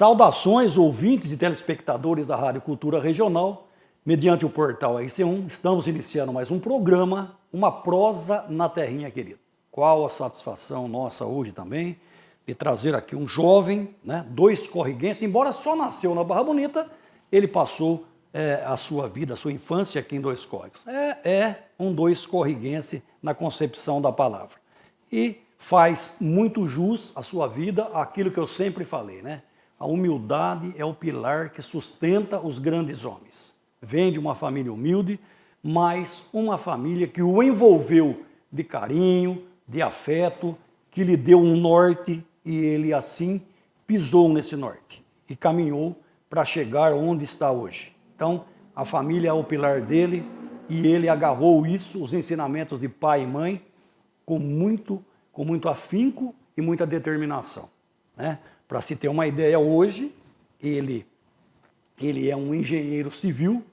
Saudações, ouvintes e telespectadores da Rádio Cultura Regional. Mediante o portal RC1, estamos iniciando mais um programa, Uma Prosa na Terrinha Querida. Qual a satisfação nossa hoje também de trazer aqui um jovem, né, dois corriguenses, embora só nasceu na Barra Bonita, ele passou a sua vida, a sua infância aqui em Dois Córregos. É um dois corriguense na concepção da palavra. E faz muito jus à sua vida aquilo que eu sempre falei, né? A humildade é o pilar que sustenta os grandes homens. Vem de uma família humilde, mas uma família que o envolveu de carinho, de afeto, que lhe deu um norte e ele assim pisou nesse norte e caminhou para chegar onde está hoje. Então, a família é o pilar dele e ele agarrou isso, os ensinamentos de pai e mãe, com muito afinco e muita determinação, né? Para se ter uma ideia, hoje, ele é um engenheiro civil,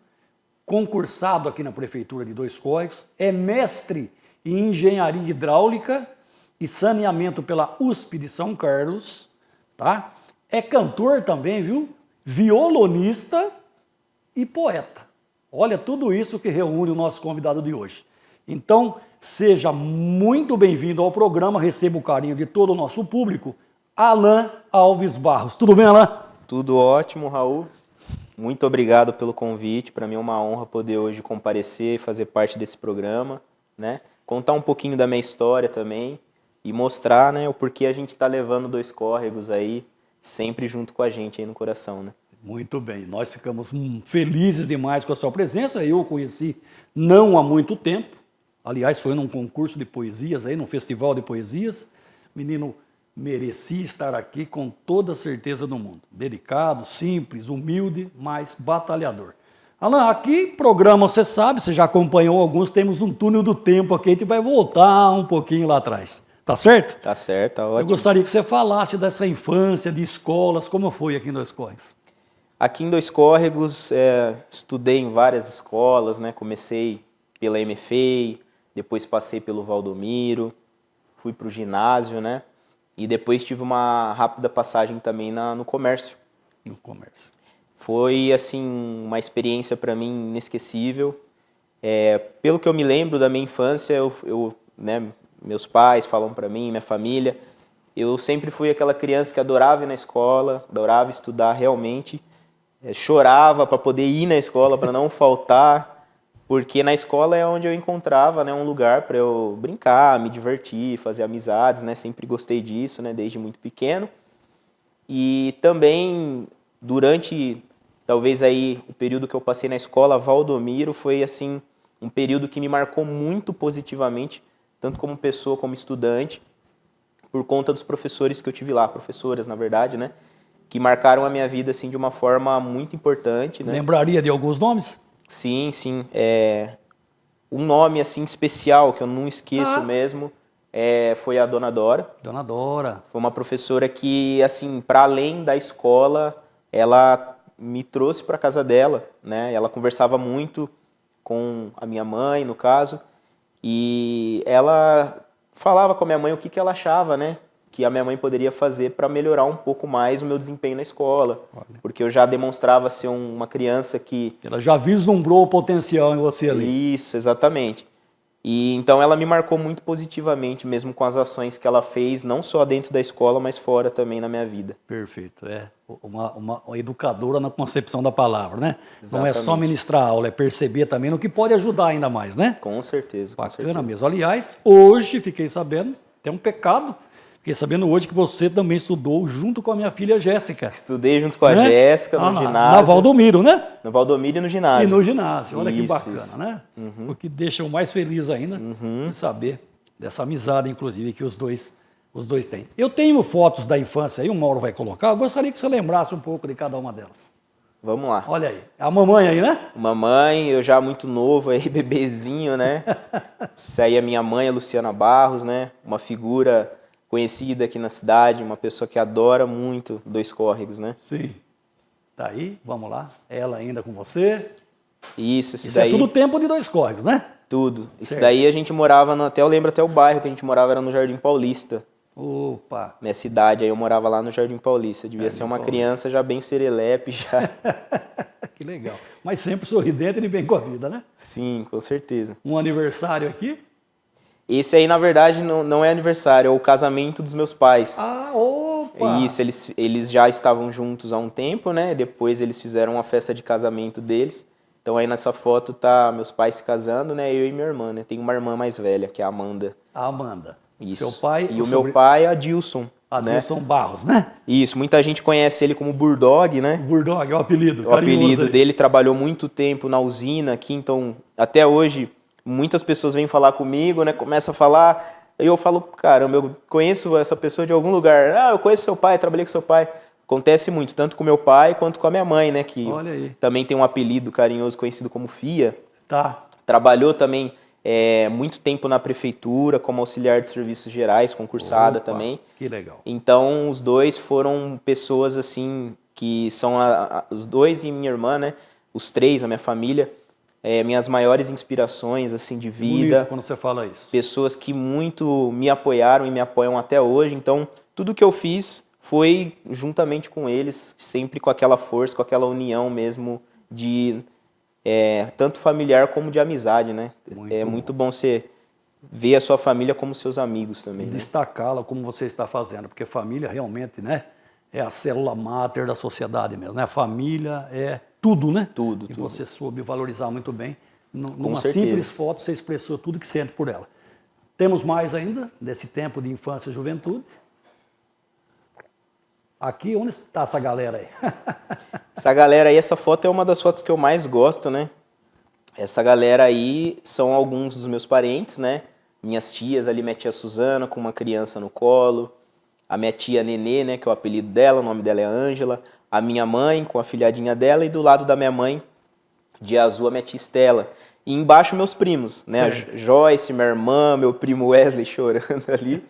concursado aqui na Prefeitura de Dois Córregos, é mestre em engenharia hidráulica e saneamento pela USP de São Carlos, tá? É cantor também, viu? Violonista e poeta. Olha tudo isso que reúne o nosso convidado de hoje. Então, seja muito bem-vindo ao programa, receba o carinho de todo o nosso público, Alan Alves Barros. Tudo bem, Alan? Tudo ótimo, Raul. Muito obrigado pelo convite. Para mim é uma honra poder hoje comparecer e fazer parte desse programa, né? Contar um pouquinho da minha história também e mostrar, né, o porquê a gente está levando Dois Córregos aí, sempre junto com a gente aí no coração, né? Muito bem, nós ficamos felizes demais com a sua presença. Eu o conheci não há muito tempo, aliás, foi num concurso de poesias, aí, num festival de poesias. Menino merecia estar aqui com toda a certeza do mundo. Dedicado, simples, humilde, mas batalhador. Alan, aqui programa, você sabe, você já acompanhou alguns, temos um túnel do tempo aqui, a gente vai voltar um pouquinho lá atrás. Tá certo? Tá certo, tá ótimo. Eu gostaria que você falasse dessa infância, de escolas, como foi aqui em Dois Córregos. Aqui em Dois Córregos, estudei em várias escolas, né? Comecei pela MFEI, depois passei pelo Valdomiro, fui para o ginásio, né? E depois tive uma rápida passagem também no comércio. No comércio. Foi, assim, uma experiência para mim inesquecível. Pelo que eu me lembro da minha infância, né, meus pais falam para mim, minha família, eu sempre fui aquela criança que adorava ir na escola, adorava estudar realmente, chorava para poder ir na escola, para não faltar, porque na escola é onde eu encontrava, né, um lugar para eu brincar, me divertir, fazer amizades, né, sempre gostei disso, né, desde muito pequeno. E também, durante, talvez aí, o período que eu passei na escola, Valdomiro, foi, assim, um período que me marcou muito positivamente, tanto como pessoa, como estudante, por conta dos professores que eu tive lá, professoras, na verdade, né, que marcaram a minha vida, assim, de uma forma muito importante, né. Lembraria de alguns nomes? Sim, sim. Um nome, assim, especial, que eu não esqueço mesmo, foi a Dona Dora. Dona Dora. Foi uma professora que, assim, para além da escola, ela me trouxe para a casa dela, né? Ela conversava muito com a minha mãe, no caso, e ela falava com a minha mãe o que ela achava, né, que a minha mãe poderia fazer para melhorar um pouco mais o meu desempenho na escola. Olha. Porque eu já demonstrava ser uma criança que... Ela já vislumbrou o potencial em você ali. Isso, exatamente. E então ela me marcou muito positivamente, mesmo com as ações que ela fez, não só dentro da escola, mas fora também na minha vida. Perfeito. Uma educadora na concepção da palavra, né? Exatamente. Não é só ministrar aula, é perceber também no que pode ajudar ainda mais, né? Com certeza. Bacana com certeza. Mesmo. Aliás, hoje fiquei sabendo, tem um pecado, fiquei sabendo hoje que você também estudou junto com a minha filha Jéssica. Estudei junto com a Jéssica no ginásio. Na Valdomiro, né? No Valdomiro e no ginásio. E no ginásio, olha isso, que bacana, isso. Né? O que deixa eu mais feliz ainda de saber dessa amizade, inclusive, que os dois têm. Eu tenho fotos da infância aí, o Mauro vai colocar, eu gostaria que você lembrasse um pouco de cada uma delas. Vamos lá. Olha aí, a mamãe aí, né? Mamãe, eu já muito novo aí, bebezinho, né? Essa aí é minha mãe, a Luciana Barros, né? Uma figura conhecida aqui na cidade, uma pessoa que adora muito Dois Córregos, né? Sim. Tá aí, vamos lá. Ela ainda com você. Isso daí... é tudo tempo de Dois Córregos, né? Tudo. Isso daí a gente morava, eu lembro até o bairro que a gente morava, era no Jardim Paulista. Opa! Minha cidade, aí eu morava lá no Jardim Paulista. Devia Jardim ser uma Paulista. criança já bem serelepe, já. Que legal. Mas sempre sorridente e bem com a vida, né? Sim, com certeza. Um aniversário aqui. Esse aí, na verdade, não é aniversário, é o casamento dos meus pais. Ah, É opa! isso, eles já estavam juntos há um tempo, né? Depois eles fizeram uma festa de casamento deles. Então aí nessa foto tá meus pais se casando, né? Eu e minha irmã, né? Tem uma irmã mais velha, que é a Amanda. A Amanda. Isso. Seu pai... E o meu pai é Adilson, né? Adilson Barros, né? Isso, muita gente conhece ele como Bulldog, né? Bulldog, é o apelido. O carinhoso apelido aí. dele, trabalhou muito tempo na usina aqui, então até hoje muitas pessoas vêm falar comigo, né? Começa a falar, e eu falo, caramba, eu conheço essa pessoa de algum lugar. Ah, eu conheço seu pai, trabalhei com seu pai. Acontece muito, tanto com meu pai quanto com a minha mãe, né? Que Olha aí. também tem um apelido carinhoso conhecido como Fia. Tá. Trabalhou também muito tempo na prefeitura como auxiliar de serviços gerais, concursada Opa, também. Que legal. Então, os dois foram pessoas, assim, que são os dois e minha irmã, né? Os três, a minha família, minhas maiores inspirações, assim, de vida. Bonito quando você fala isso. Pessoas que muito me apoiaram e me apoiam até hoje. Então, tudo que eu fiz foi juntamente com eles, sempre com aquela força, com aquela união mesmo de tanto familiar como de amizade, né? Muito bom você ver a sua família como seus amigos também, né? Destacá-la como você está fazendo, porque família realmente, né, é a célula máter da sociedade mesmo, né? A família é tudo, né? Tudo, E tudo. você soube valorizar muito bem. Numa certeza. simples foto, você expressou tudo que sente por ela. Temos mais ainda desse tempo de infância e juventude. Aqui, onde está essa galera aí? Essa galera aí, essa foto é uma das fotos que eu mais gosto, né? Essa galera aí são alguns dos meus parentes, né? Minhas tias ali, minha tia Suzana com uma criança no colo, a minha tia Nenê, né, que é o apelido dela, o nome dela é Ângela, a minha mãe com a filhadinha dela e do lado da minha mãe, de azul, a minha tia Estela. E embaixo meus primos, né? Certo. A Joyce, minha irmã, meu primo Wesley chorando ali.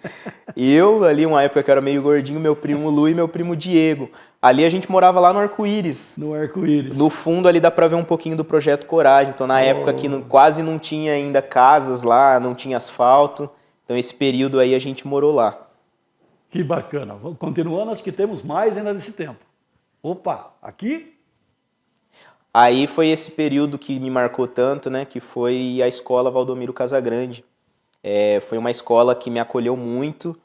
Eu ali, uma época que eu era meio gordinho, meu primo Lu e meu primo Diego. Ali a gente morava lá no Arco-Íris. No arco-íris. No fundo ali dá pra ver um pouquinho do Projeto Coragem. Então na época que quase não tinha ainda casas lá, não tinha asfalto. Então esse período aí a gente morou lá. Que bacana. Continuando, acho que temos mais ainda desse tempo. Opa, aqui? Aí foi esse período que me marcou tanto, né? Que foi a escola Valdomiro Casagrande. Foi uma escola que me acolheu muito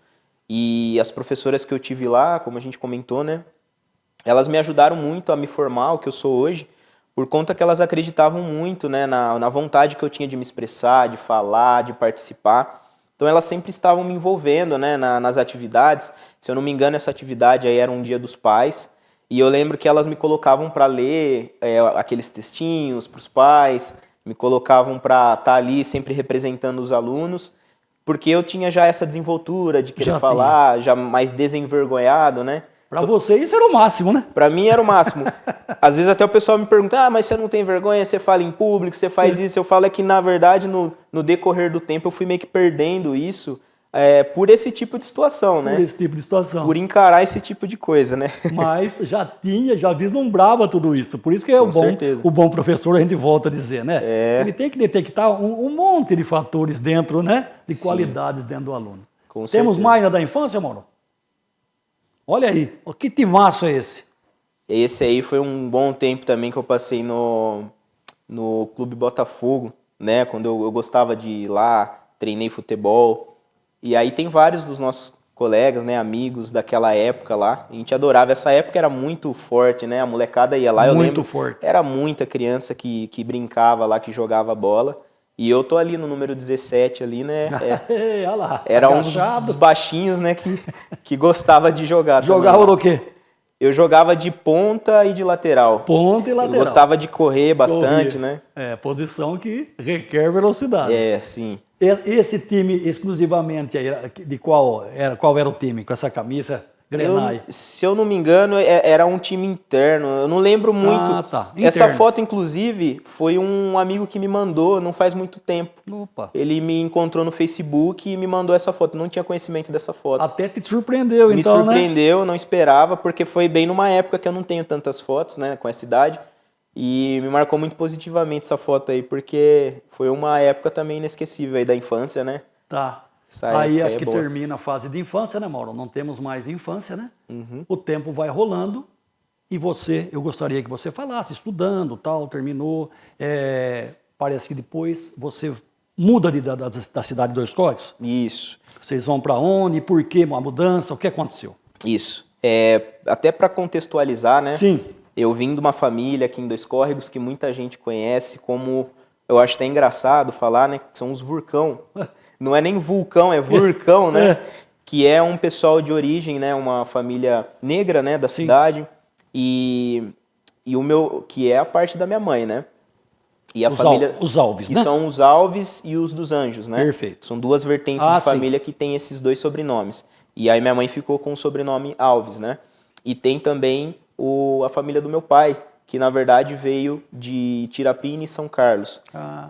e as professoras que eu tive lá, como a gente comentou, né? Elas me ajudaram muito a me formar o que eu sou hoje, por conta que elas acreditavam muito, né, na vontade que eu tinha de me expressar, de falar, de participar. Então elas sempre estavam me envolvendo, né, nas atividades. Se eu não me engano, essa atividade aí era um dia dos pais. E eu lembro que elas me colocavam para ler aqueles textinhos para os pais, me colocavam para estar ali sempre representando os alunos, porque eu tinha já essa desenvoltura de querer falar, já mais desenvergonhado, né? Para você isso era o máximo, né? Para mim era o máximo. Às vezes até o pessoal me pergunta, mas você não tem vergonha, você fala em público, você faz isso. Eu falo que, na verdade, no decorrer do tempo, eu fui meio que perdendo isso por esse tipo de situação, né? Por esse tipo de situação. Por encarar esse tipo de coisa, né? Mas já vislumbrava tudo isso. Por isso que é certeza. o bom professor, a gente volta a dizer, né? Ele tem que detectar um monte de fatores dentro, né? De qualidades dentro do aluno. Com Temos certeza. mais da infância, Mauro? Olha aí, que timaço é esse? Esse aí foi um bom tempo também que eu passei no Clube Botafogo, né? Quando eu gostava de ir lá, treinei futebol. E aí tem vários dos nossos colegas, né, amigos daquela época lá. A gente adorava. Essa época era muito forte, né? A molecada ia lá, eu lembro. Forte. Era muita criança que brincava lá, que jogava bola. E eu tô ali no número 17 ali, né? Olha lá, Era agachado. um dos baixinhos, né, que gostava de jogar. Jogava também. do quê? Eu jogava de ponta e de lateral. Ponta e lateral. Eu gostava de correr bastante, né? Posição que requer velocidade. Sim. Esse time exclusivamente aí, qual era o time com essa camisa Grenai? Se eu não me engano, era um time interno. Eu não lembro muito. Ah, tá. Essa Interno. foto, inclusive, foi um amigo que me mandou não faz muito tempo. Opa. Ele me encontrou no Facebook e me mandou essa foto. Eu não tinha conhecimento dessa foto. Até te surpreendeu, Me então, surpreendeu, não esperava, porque foi bem numa época que eu não tenho tantas fotos, né, com essa idade. E me marcou muito positivamente essa foto aí, porque foi uma época também inesquecível aí da infância, né? Tá. Aí época acho é que boa. termina a fase de infância, né, Mauro? Não temos mais infância, né? Uhum. O tempo vai rolando e eu gostaria que você falasse, estudando, tal, terminou. Parece que depois você muda da cidade de Dois Córregos. Isso. Vocês vão para onde? Por que uma mudança? O que aconteceu? Isso. Até para contextualizar, né? Sim. Eu vim de uma família aqui em Dois Córregos que muita gente conhece como, eu acho até engraçado falar, né? Que são os Vurcão. Não é nem vulcão, é Vurcão, né? Que é um pessoal de origem, né? Uma família negra, né? Da Sim. cidade. E o meu, que é a parte da minha mãe, né? E a família. Os Alves, que né? são os Alves e os dos Anjos, né? Perfeito. São duas vertentes de família que tem esses dois sobrenomes. E aí minha mãe ficou com o sobrenome Alves, né? E tem também a família do meu pai, que na verdade veio de Tirapina e São Carlos.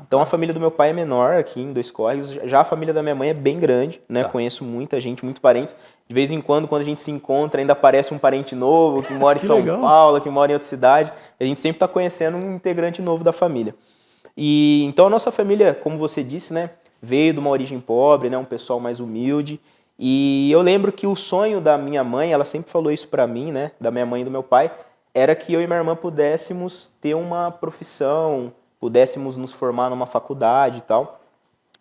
Então a família do meu pai é menor aqui em Dois Córregos, já a família da minha mãe é bem grande, né? Conheço muita gente, muitos parentes. De vez em quando a gente se encontra, ainda aparece um parente novo que mora em São Paulo, que mora em outra cidade. A gente sempre está conhecendo um integrante novo da família. E então a nossa família, como você disse, né, veio de uma origem pobre, né, um pessoal mais humilde. E eu lembro que o sonho da minha mãe, ela sempre falou isso para mim, né, da minha mãe e do meu pai, era que eu e minha irmã pudéssemos ter uma profissão, pudéssemos nos formar numa faculdade e tal.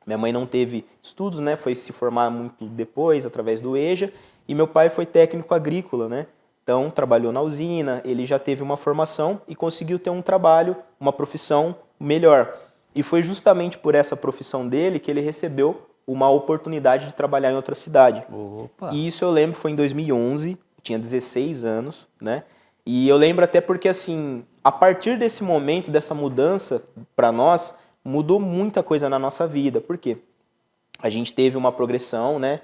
Minha mãe não teve estudos, né, foi se formar muito depois, através do EJA, e meu pai foi técnico agrícola, né? Então, trabalhou na usina, ele já teve uma formação e conseguiu ter um trabalho, uma profissão melhor. E foi justamente por essa profissão dele que ele recebeu uma oportunidade de trabalhar em outra cidade. Opa. E isso eu lembro, foi em 2011, eu tinha 16 anos, né? E eu lembro até porque, assim, a partir desse momento, dessa mudança para nós, mudou muita coisa na nossa vida. Por quê? A gente teve uma progressão, né?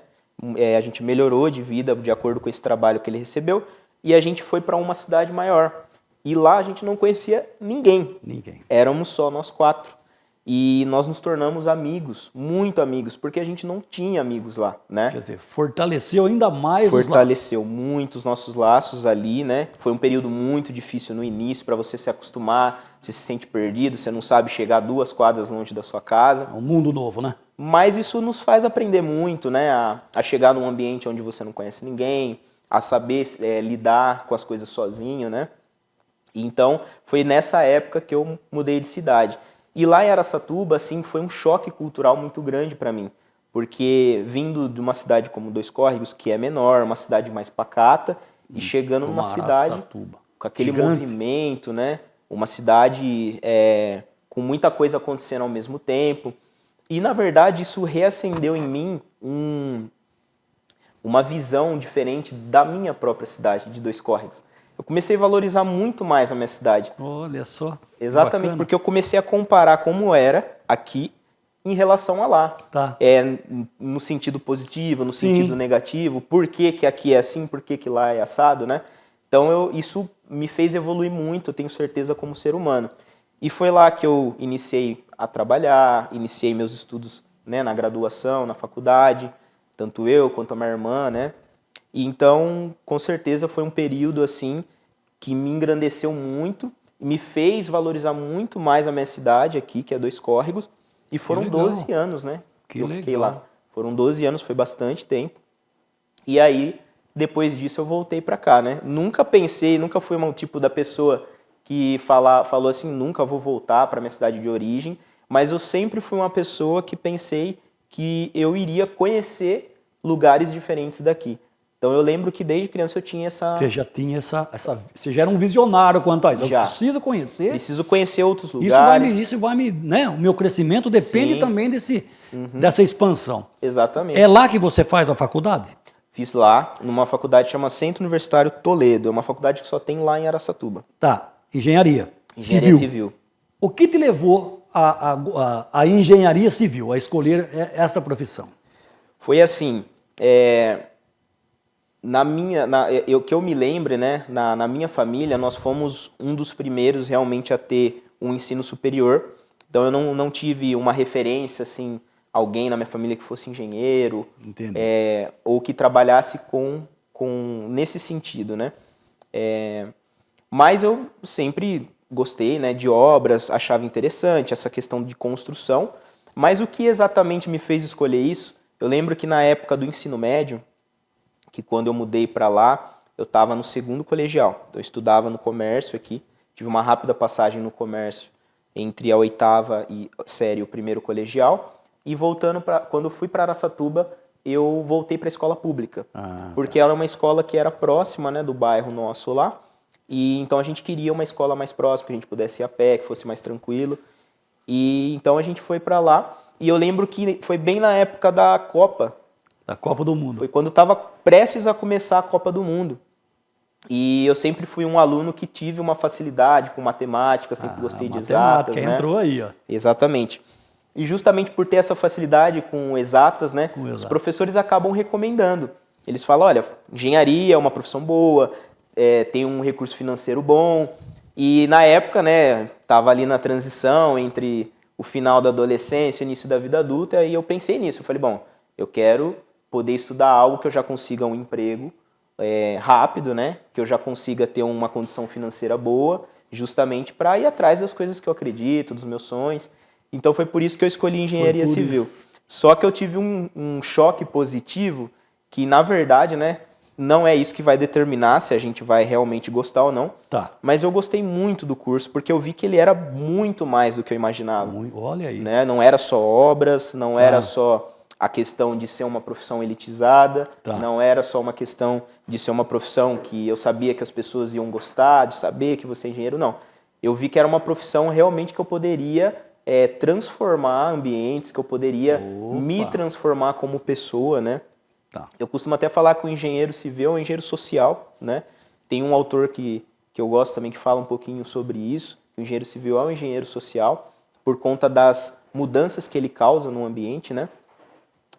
A gente melhorou de vida de acordo com esse trabalho que ele recebeu e a gente foi para uma cidade maior. E lá a gente não conhecia ninguém. Éramos só nós 4. E nós nos tornamos amigos, muito amigos, porque a gente não tinha amigos lá, né? Quer dizer, fortaleceu ainda mais Fortaleceu muito os nossos laços ali, né? Foi um período muito difícil no início para você se acostumar, você se sente perdido, você não sabe chegar 2 quadras longe da sua casa. É um mundo novo, né? Mas isso nos faz aprender muito, né? A chegar num ambiente onde você não conhece ninguém, a saber lidar com as coisas sozinho, né? Então, foi nessa época que eu mudei de cidade. E lá em Araçatuba, assim, foi um choque cultural muito grande para mim. Porque vindo de uma cidade como Dois Córregos, que é menor, uma cidade mais pacata, e chegando numa cidade com aquele movimento, né? Uma cidade com muita coisa acontecendo ao mesmo tempo. E, na verdade, isso reacendeu em mim uma visão diferente da minha própria cidade, de Dois Córregos. Eu comecei a valorizar muito mais a minha cidade. Olha só. Exatamente, bacana. porque eu comecei a comparar como era aqui em relação a lá. Tá. No sentido positivo, no sentido negativo. Por que que aqui é assim, por que que lá é assado, né? Então, isso me fez evoluir muito, eu tenho certeza, como ser humano. E foi lá que eu iniciei a trabalhar, iniciei meus estudos, né, na graduação, na faculdade, tanto eu quanto a minha irmã, né? E então, com certeza, foi um período assim que me engrandeceu muito, me fez valorizar muito mais a minha cidade aqui, que é Dois Córregos, e foram 12 anos, né? Que eu fiquei lá. Foram 12 anos, foi bastante tempo. E aí, depois disso, eu voltei para cá, né? Nunca pensei, nunca fui um tipo da pessoa que falou assim, nunca vou voltar para minha cidade de origem, mas eu sempre fui uma pessoa que pensei que eu iria conhecer lugares diferentes daqui. Então eu lembro que desde criança eu tinha essa... Você já tinha você já era um visionário quanto a isso. Já. Eu preciso conhecer. Preciso conhecer outros lugares. Isso vai me, né? O meu crescimento depende também dessa expansão. Exatamente. É lá que você faz a faculdade? Fiz lá, numa faculdade que chama Centro Universitário Toledo. É uma faculdade que só tem lá em Araçatuba. Tá. Engenharia Civil. O que te levou à engenharia civil, a escolher essa profissão? Foi assim, que eu me lembre, né, na minha família, nós fomos um dos primeiros realmente a ter um ensino superior. Então eu não tive uma referência, assim, alguém na minha família que fosse engenheiro, ou que trabalhasse nesse sentido, né? Mas eu sempre gostei, né, de obras, achava interessante essa questão de construção. Mas o que exatamente me fez escolher isso? Eu lembro que na época do ensino médio, que quando eu mudei para lá, eu estava no 2º colegial. Então, eu estudava no comércio aqui, tive uma rápida passagem no comércio entre a 8ª série e o 1º colegial. E voltando quando eu fui para Araçatuba, eu voltei para a escola pública. Porque era uma escola que era próxima, né, do bairro nosso lá. E então a gente queria uma escola mais próxima, que a gente pudesse ir a pé, que fosse mais tranquilo. E então a gente foi para lá. E eu lembro que foi bem na época da Copa. Da Copa do Mundo. Foi quando estava prestes a começar a Copa do Mundo. E eu sempre fui um aluno que tive uma facilidade com matemática, sempre gostei de exatas, né? Entrou aí, ó. Exatamente. E justamente por ter essa facilidade com exatas, né? Os professores acabam recomendando. Eles falam, olha, engenharia é uma profissão boa, tem um recurso financeiro bom. E na época, né, tava ali na transição entre o final da adolescência e o início da vida adulta, e eu pensei nisso. Eu falei, bom, eu quero poder estudar algo que eu já consiga um emprego rápido, né? Que eu já consiga ter uma condição financeira boa, justamente para ir atrás das coisas que eu acredito, dos meus sonhos. Então foi por isso que eu escolhi engenharia civil. Só que eu tive um choque positivo que, na verdade, né, não é isso que vai determinar se a gente vai realmente gostar ou não. Tá. Mas eu gostei muito do curso, porque eu vi que ele era muito mais do que eu imaginava. Olha aí. Né? Não era só obras, não era só a questão de ser uma profissão elitizada, não era só uma questão de ser uma profissão que eu sabia que as pessoas iam gostar, de saber que você é engenheiro, não. Eu vi que era uma profissão realmente que eu poderia transformar ambientes, que eu poderia me transformar como pessoa, né? Tá. Eu costumo até falar que o engenheiro civil é um engenheiro social, né? Tem um autor que eu gosto também que fala um pouquinho sobre isso. O engenheiro civil é um engenheiro social por conta das mudanças que ele causa no ambiente, né?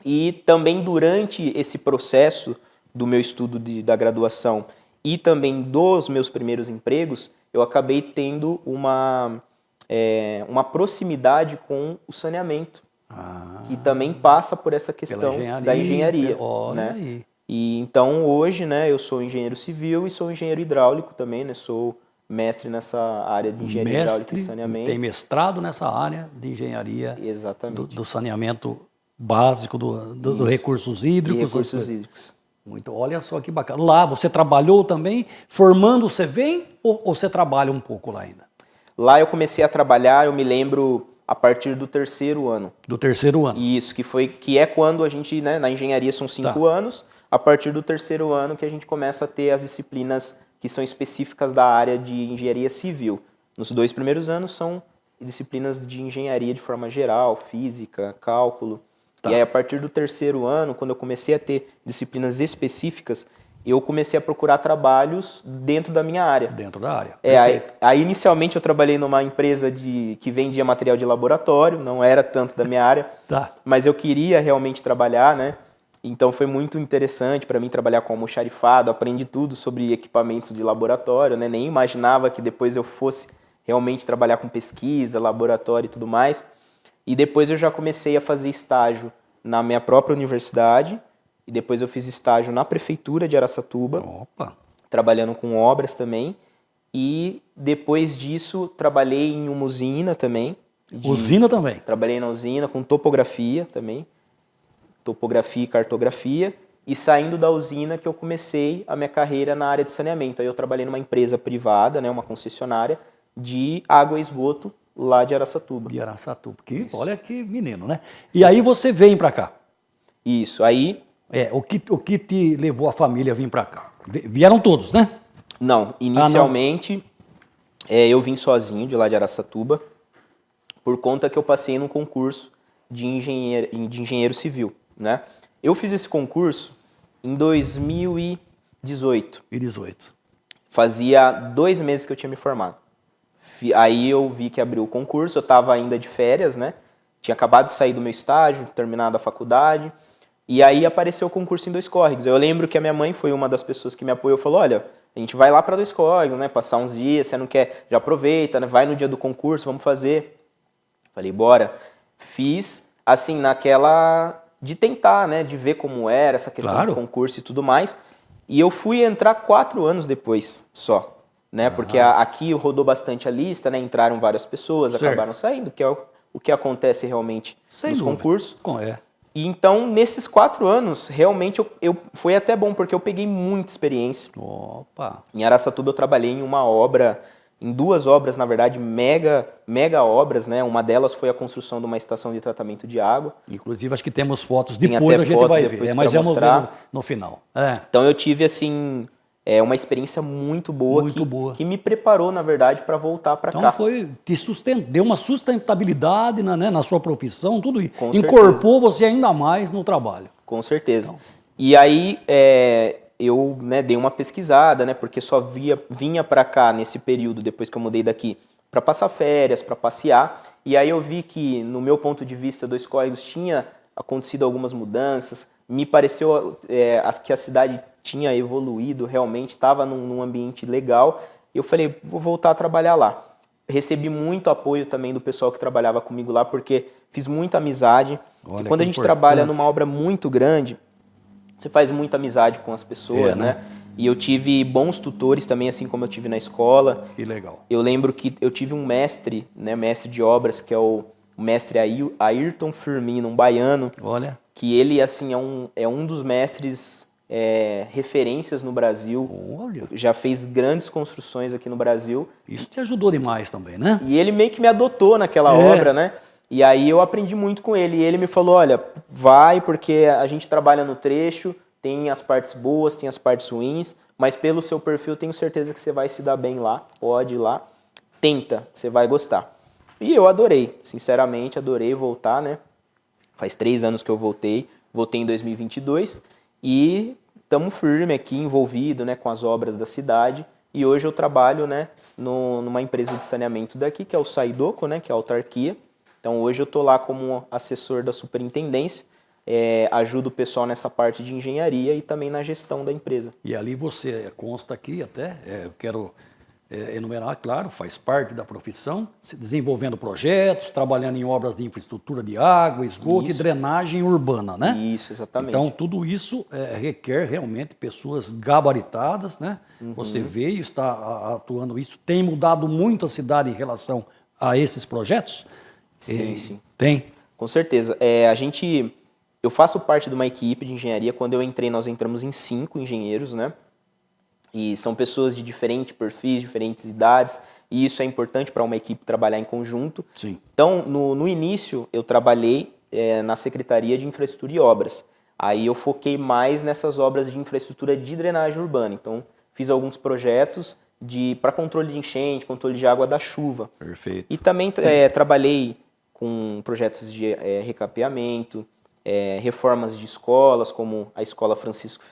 E também durante esse processo do meu estudo da graduação e também dos meus primeiros empregos, eu acabei tendo uma proximidade com o saneamento, que também passa por essa questão da engenharia. Olha né? aí. E então hoje, né, eu sou engenheiro civil e sou engenheiro hidráulico também, né? Sou mestre nessa área de engenharia hidráulica e saneamento. Tem mestrado nessa área de engenharia. Exatamente. Do saneamento básico, do recursos hídricos. E recursos hídricos. Muito, olha só que bacana. Lá você trabalhou também, formando você vem ou você trabalha um pouco lá ainda? Lá eu comecei a trabalhar, eu me lembro, a partir do 3º ano. Do 3º ano. Isso, que é quando a gente, né, na engenharia são 5 anos, a partir do 3º ano que a gente começa a ter as disciplinas que são específicas da área de engenharia civil. Nos 2 primeiros anos são disciplinas de engenharia de forma geral, física, cálculo. E aí, a partir do 3º ano, quando eu comecei a ter disciplinas específicas, eu comecei a procurar trabalhos dentro da minha área. Dentro da área. Aí, inicialmente, eu trabalhei numa empresa que vendia material de laboratório, não era tanto da minha área, mas eu queria realmente trabalhar, né? Então, foi muito interessante para mim trabalhar com almoxarifado, aprendi tudo sobre equipamentos de laboratório, né? Nem imaginava que depois eu fosse realmente trabalhar com pesquisa, laboratório e tudo mais. E depois eu já comecei a fazer estágio na minha própria universidade, e depois eu fiz estágio na prefeitura de Araçatuba, trabalhando com obras também. E depois disso, trabalhei em uma usina também. Usina também? Trabalhei na usina com topografia também, topografia e cartografia. E saindo da usina que eu comecei a minha carreira na área de saneamento. Aí eu trabalhei numa empresa privada, né, uma concessionária de água e esgoto lá de Araçatuba. De Araçatuba. Olha que menino, né? E aí você vem para cá? Isso, aí... O que te levou a família a vir para cá? Vieram todos, né? Não, inicialmente eu vim sozinho de lá de Araçatuba, por conta que eu passei num concurso de engenheiro civil, né? Eu fiz esse concurso em 2018. Fazia 2 meses que eu tinha me formado. Aí eu vi que abriu o concurso, eu estava ainda de férias, né? Tinha acabado de sair do meu estágio, terminado a faculdade, e aí apareceu o concurso em Dois Córregos. Eu lembro que a minha mãe foi uma das pessoas que me apoiou, falou, olha, a gente vai lá para Dois Córregos, né? Passar uns dias, você não quer, já aproveita, né? Vai no dia do concurso, vamos fazer. Falei, bora. Fiz, assim, naquela de tentar, né? De ver como era essa questão de concurso e tudo mais. E eu fui entrar 4 anos depois só. Né? Porque aqui rodou bastante a lista, né? Entraram várias pessoas, acabaram saindo, que é o que acontece realmente nos concursos. E então, nesses 4 anos, realmente foi até bom, porque eu peguei muita experiência. Opa! Em Araçatuba eu trabalhei em uma obra, em 2 obras, na verdade, mega obras, né? Uma delas foi a construção de uma estação de tratamento de água. Inclusive, acho que temos fotos, Tem depois até a gente foto vai depois ver. pra Mas vamos ver mostrar. no final. Então eu tive, assim, uma experiência muito boa, Muito boa. que me preparou, na verdade, para voltar para Então cá. deu uma sustentabilidade na sua profissão, tudo isso. Com Incorporou você ainda mais no trabalho. Com certeza. Então. E aí eu, né, dei uma pesquisada, né, porque só vinha para cá nesse período, depois que eu mudei daqui, para passar férias, para passear. E aí eu vi que, no meu ponto de vista, Dois Córregos tinha acontecido algumas mudanças. Me pareceu que a cidade tinha evoluído realmente, estava num ambiente legal. E eu falei, vou voltar a trabalhar lá. Recebi muito apoio também do pessoal que trabalhava comigo lá, porque fiz muita amizade. Olha, e quando a gente trabalha numa obra muito grande, você faz muita amizade com as pessoas, né? E eu tive bons tutores também, assim como eu tive na escola. Que legal. Eu lembro que eu tive um mestre, né, mestre de obras, que é o mestre Ayrton Firmino, um baiano. Olha. Que ele, assim, é um dos mestres referências no Brasil. Olha. Já fez grandes construções aqui no Brasil. Isso te ajudou demais também, né? E ele meio que me adotou naquela obra, né? E aí eu aprendi muito com ele. E ele me falou, olha, vai, porque a gente trabalha no trecho, tem as partes boas, tem as partes ruins, mas pelo seu perfil tenho certeza que você vai se dar bem lá, pode ir lá, tenta, você vai gostar. E eu adorei, sinceramente, adorei voltar, né? Faz 3 anos que eu voltei em 2022 e estamos firme aqui, envolvido, né, com as obras da cidade. E hoje eu trabalho, né, numa empresa de saneamento daqui, que é o Saidoco, né, que é a autarquia. Então hoje eu estou lá como assessor da superintendência, ajudo o pessoal nessa parte de engenharia e também na gestão da empresa. E ali você consta aqui até, eu quero enumerar, claro, faz parte da profissão, se desenvolvendo projetos, trabalhando em obras de infraestrutura de água, esgoto e drenagem urbana, né? Isso, exatamente. Então tudo isso requer realmente pessoas gabaritadas, né? Você veio, está atuando isso, tem mudado muito a cidade em relação a esses projetos? Sim. Tem? Com certeza. Eu faço parte de uma equipe de engenharia. Quando eu entrei, nós entramos em 5 engenheiros, né? E são pessoas de diferentes perfis, diferentes idades, e isso é importante para uma equipe trabalhar em conjunto. Sim. Então, no início, eu trabalhei na Secretaria de Infraestrutura e Obras. Aí eu foquei mais nessas obras de infraestrutura de drenagem urbana. Então, fiz alguns projetos para controle de enchente, controle de água da chuva. Perfeito. E também trabalhei com projetos de recapeamento, reformas de escolas, como a Escola Francisco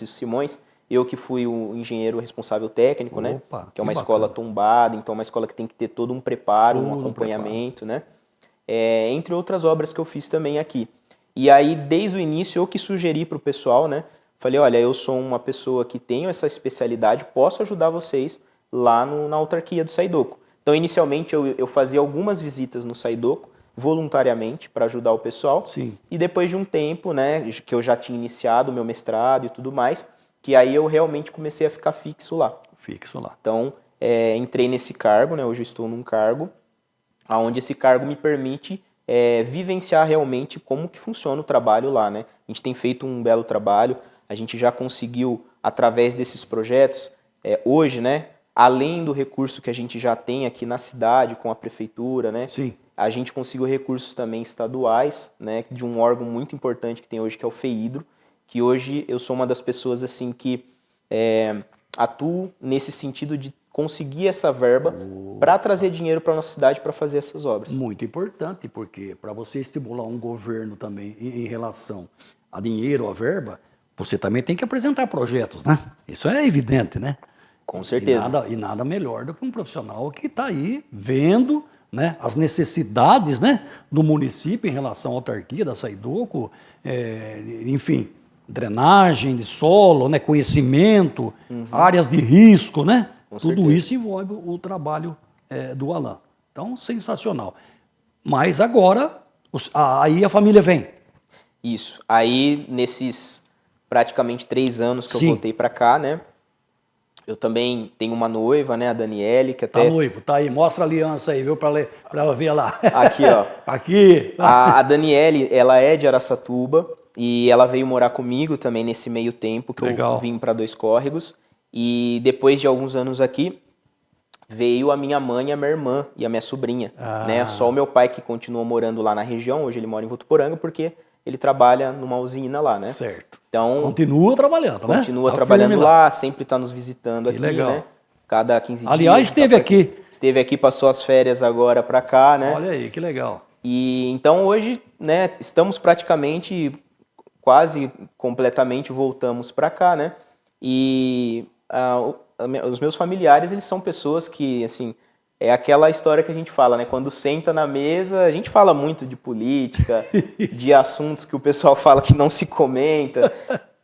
Simões. Eu que fui o engenheiro responsável técnico, né? Que é uma escola tombada, então é uma escola que tem que ter todo um preparo, um acompanhamento, né? Entre outras obras que eu fiz também aqui. E aí, desde o início, eu que sugeri para o pessoal, né? Falei, olha, eu sou uma pessoa que tenho essa especialidade, posso ajudar vocês lá na autarquia do Saidoco. Então, inicialmente, eu fazia algumas visitas no Saidoco, voluntariamente, para ajudar o pessoal. Sim. E depois de um tempo, né, que eu já tinha iniciado o meu mestrado e tudo mais, que aí eu realmente comecei a ficar fixo lá. Fixo lá. Então, entrei nesse cargo, né, hoje eu estou num cargo, onde esse cargo me permite vivenciar realmente como que funciona o trabalho lá, né? A gente tem feito um belo trabalho, a gente já conseguiu, através desses projetos, hoje, né, além do recurso que a gente já tem aqui na cidade, com a prefeitura, né? Sim. A gente conseguiu recursos também estaduais, né, de um órgão muito importante que tem hoje, que é o FEIDRO, que hoje eu sou uma das pessoas assim que atuo nesse sentido de conseguir essa verba para trazer dinheiro para a nossa cidade para fazer essas obras. Muito importante, porque para você estimular um governo também em relação a dinheiro, a verba, você também tem que apresentar projetos, né? Isso é evidente, né? Com certeza. E nada melhor do que um profissional que está aí vendo, né, as necessidades, né, do município em relação à autarquia da Saidoco, enfim, drenagem de solo, né, conhecimento, áreas de risco, né? Tudo isso envolve o trabalho do Alan. Então, sensacional. Mas agora, aí a família vem. Isso. Aí, nesses praticamente 3 anos que eu voltei para cá, né? Eu também tenho uma noiva, né, a Daniele, que Tá até... noivo, tá aí. Mostra a aliança aí, viu, para ela ver lá. Aqui, ó. Aqui. A Daniele, ela é de Araçatuba e ela veio morar comigo também nesse meio tempo que Legal. eu vim para Dois Córregos. E depois de alguns anos aqui, veio a minha mãe, a minha irmã e a minha sobrinha, né? Só o meu pai que continuou morando lá na região, hoje ele mora em Votuporanga porque ele trabalha numa usina lá, né? Certo. Então, Continua trabalhando, né? continua Tá trabalhando firme lá, sempre está nos visitando Que aqui, legal. né? Cada 15 dias. Aliás, tá esteve por aqui. Esteve aqui, passou as férias agora para cá, né? Olha aí, que legal. E então hoje, né, estamos praticamente, quase completamente voltamos para cá, né? E os meus familiares, eles são pessoas que, assim, é aquela história que a gente fala, né? Quando senta na mesa, a gente fala muito de política, de assuntos que o pessoal fala que não se comenta,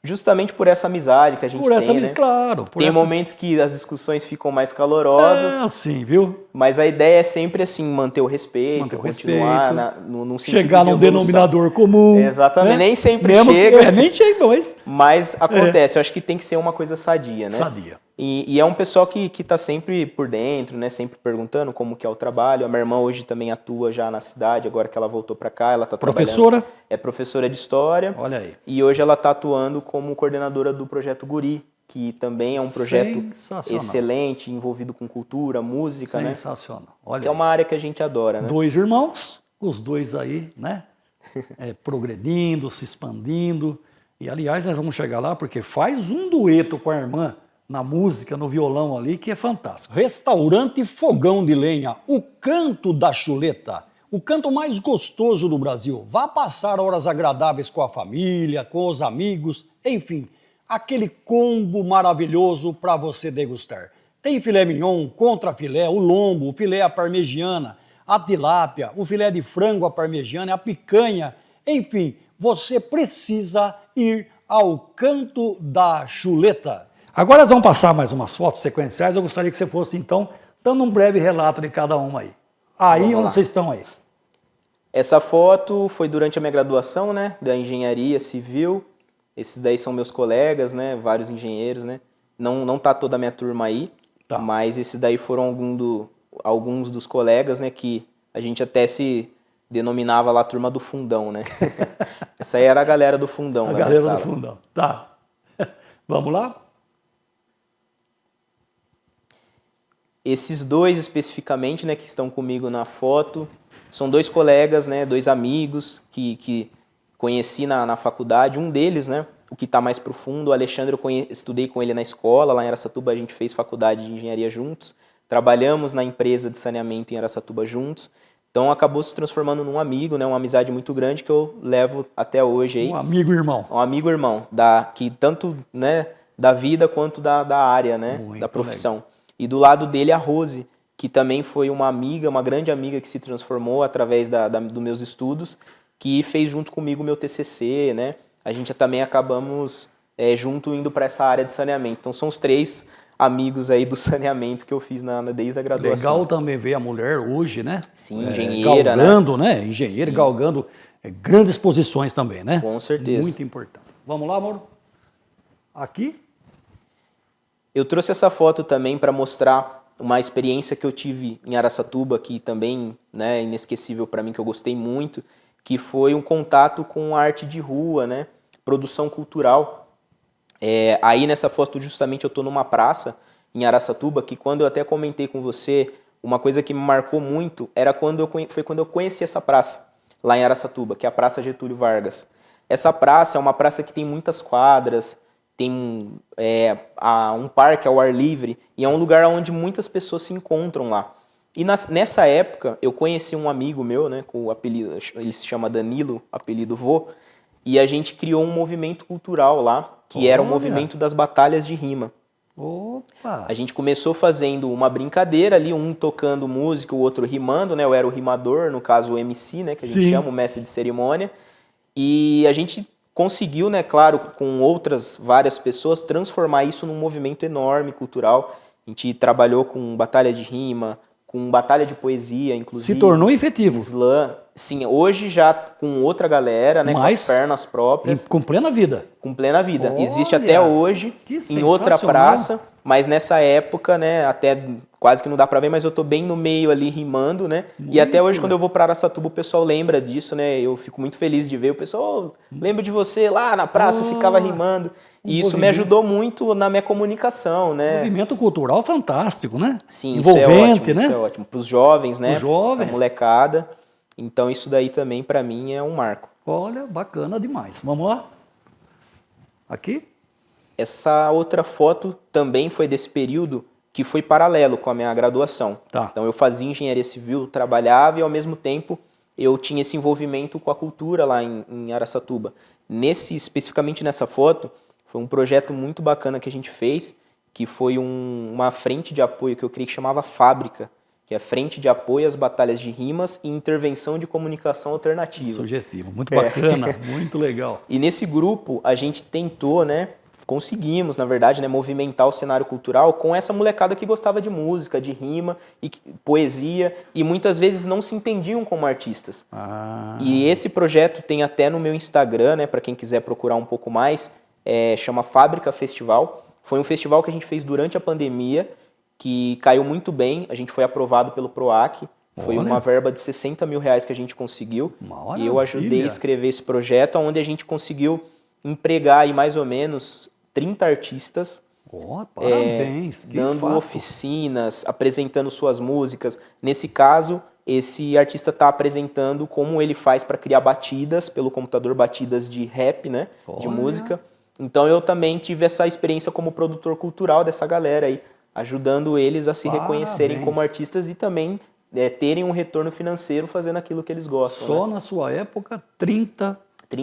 justamente por essa amizade que a gente Por essa, tem, né? claro. Tem momentos que as discussões ficam mais calorosas, assim, viu? mas a ideia é sempre assim, manter o respeito, continuar num sentido chegar de num evolução. denominador comum. Exatamente, né? nem sempre Mesmo chega, nem chega, mas acontece. Eu acho que tem que ser uma coisa sadia, né? Sadia. E é um pessoal que tá sempre por dentro, né? Sempre perguntando como que é o trabalho. A minha irmã hoje também atua já na cidade, agora que ela voltou para cá, ela tá Professora? trabalhando. É professora de história. Olha aí. E hoje ela tá atuando como coordenadora do Projeto Guri, que também é um projeto excelente, envolvido com cultura, música, né? Sensacional. Olha que é uma área que a gente adora, né? 2 irmãos, os dois aí, né? Progredindo, se expandindo. E, aliás, nós vamos chegar lá porque faz um dueto com a irmã na música, no violão ali, que é fantástico. Restaurante Fogão de Lenha, o canto da chuleta. O canto mais gostoso do Brasil. Vá passar horas agradáveis com a família, com os amigos, enfim, aquele combo maravilhoso para você degustar. Tem filé mignon, contrafilé, o lombo, o filé à parmegiana, a tilápia, o filé de frango à parmegiana, a picanha, enfim, você precisa ir ao canto da chuleta. Agora nós vamos passar mais umas fotos sequenciais, eu gostaria que você fosse então dando um breve relato de cada uma aí. Aí onde vocês estão aí? Essa foto foi durante a minha graduação, né, da engenharia civil. Esses daí são meus colegas, né, vários engenheiros, né. Não tá toda a minha turma aí, mas esses daí foram alguns dos colegas, né, que a gente até se denominava lá a turma do fundão, né. Essa aí era a galera do fundão. A galera do fundão, tá. Vamos lá? Esses dois especificamente, né, que estão comigo na foto, são dois colegas, né, dois amigos que conheci na faculdade. Um deles, né, o que está mais profundo, o Alexandre, eu estudei com ele na escola, lá em Araçatuba a gente fez faculdade de engenharia juntos, trabalhamos na empresa de saneamento em Araçatuba juntos, então acabou se transformando num amigo, né, uma amizade muito grande que eu levo até hoje aí. Um amigo irmão. Um amigo irmão, que tanto, né, da vida quanto da área, né, da profissão. Legal. E do lado dele a Rose, que também foi uma amiga, uma grande amiga que se transformou através dos meus estudos, que fez junto comigo o meu TCC, né? A gente também acabamos junto indo para essa área de saneamento. Então são os 3 amigos aí do saneamento que eu fiz desde a graduação. Legal também ver a mulher hoje, né? Sim, engenheira, galgando, né? Engenheira, galgando grandes posições também, né? Com certeza. Muito importante. Vamos lá, Mauro? Aqui? Eu trouxe essa foto também para mostrar uma experiência que eu tive em Araçatuba, que também, né, inesquecível para mim, que eu gostei muito, que foi um contato com a arte de rua, né, produção cultural. Aí nessa foto justamente eu estou numa praça em Araçatuba, que quando eu até comentei com você, uma coisa que me marcou muito foi quando eu conheci essa praça, lá em Araçatuba, que é a Praça Getúlio Vargas. Essa praça é uma praça que tem muitas quadras, tem um parque ao ar livre e é um lugar onde muitas pessoas se encontram lá. E nessa época eu conheci um amigo meu, né, com o apelido, ele se chama Danilo, apelido Vô, e a gente criou um movimento cultural lá, que era o movimento das batalhas de rima. Opa! A gente começou fazendo uma brincadeira ali, um tocando música, o outro rimando, né, eu era o rimador, no caso o MC, né, que a gente chama, o mestre de cerimônia, e a gente conseguiu, né, claro, com outras várias pessoas, transformar isso num movimento enorme, cultural. A gente trabalhou com batalha de rima, com batalha de poesia, inclusive. Se tornou efetivo. Slam. Sim, hoje já com outra galera, né, com as pernas próprias. Com plena vida. Com plena vida. Olha, existe até hoje, em outra praça, Mas nessa época, né, até quase que não dá pra ver, mas eu tô bem no meio ali rimando, né? E até hoje, quando eu vou pra Araçatuba, o pessoal lembra disso, né? Eu fico muito feliz de ver. O pessoal, lembra de você lá na praça, eu ficava rimando. E isso me ajudou muito na minha comunicação, né? Movimento cultural fantástico, né? Sim, Envolvente, né? isso é ótimo. Pros jovens, né? Pros jovens. Pra molecada. Então isso daí também, pra mim, é um marco. Olha, bacana demais. Vamos lá? Aqui? Essa outra foto também foi desse período que foi paralelo com a minha graduação. Tá. Então eu fazia engenharia civil, trabalhava e ao mesmo tempo eu tinha esse envolvimento com a cultura lá em Araçatuba. Especificamente nessa foto, foi um projeto muito bacana que a gente fez, que foi uma frente de apoio que eu criei que chamava Fábrica, que é Frente de Apoio às Batalhas de Rimas e Intervenção de Comunicação Alternativa. Sugestivo, muito bacana, muito legal. E nesse grupo a gente tentou, né, conseguimos, na verdade, né, movimentar o cenário cultural com essa molecada que gostava de música, de rima, e poesia, e muitas vezes não se entendiam como artistas. E esse projeto tem até no meu Instagram, né, para quem quiser procurar um pouco mais, chama Fábrica Festival. Foi um festival que a gente fez durante a pandemia, que caiu muito bem, a gente foi aprovado pelo PROAC, foi uma verba de R$60 mil que a gente conseguiu, e eu ajudei a escrever esse projeto, onde a gente conseguiu empregar aí mais ou menos 30 artistas, parabéns, que dando fato. oficinas, apresentando suas músicas. Nesse caso, esse artista está apresentando como ele faz para criar batidas pelo computador, batidas de rap, né, de música. Então eu também tive essa experiência como produtor cultural dessa galera aí, ajudando eles a se reconhecerem como artistas e também terem um retorno financeiro fazendo aquilo que eles gostam. Só na sua época, 30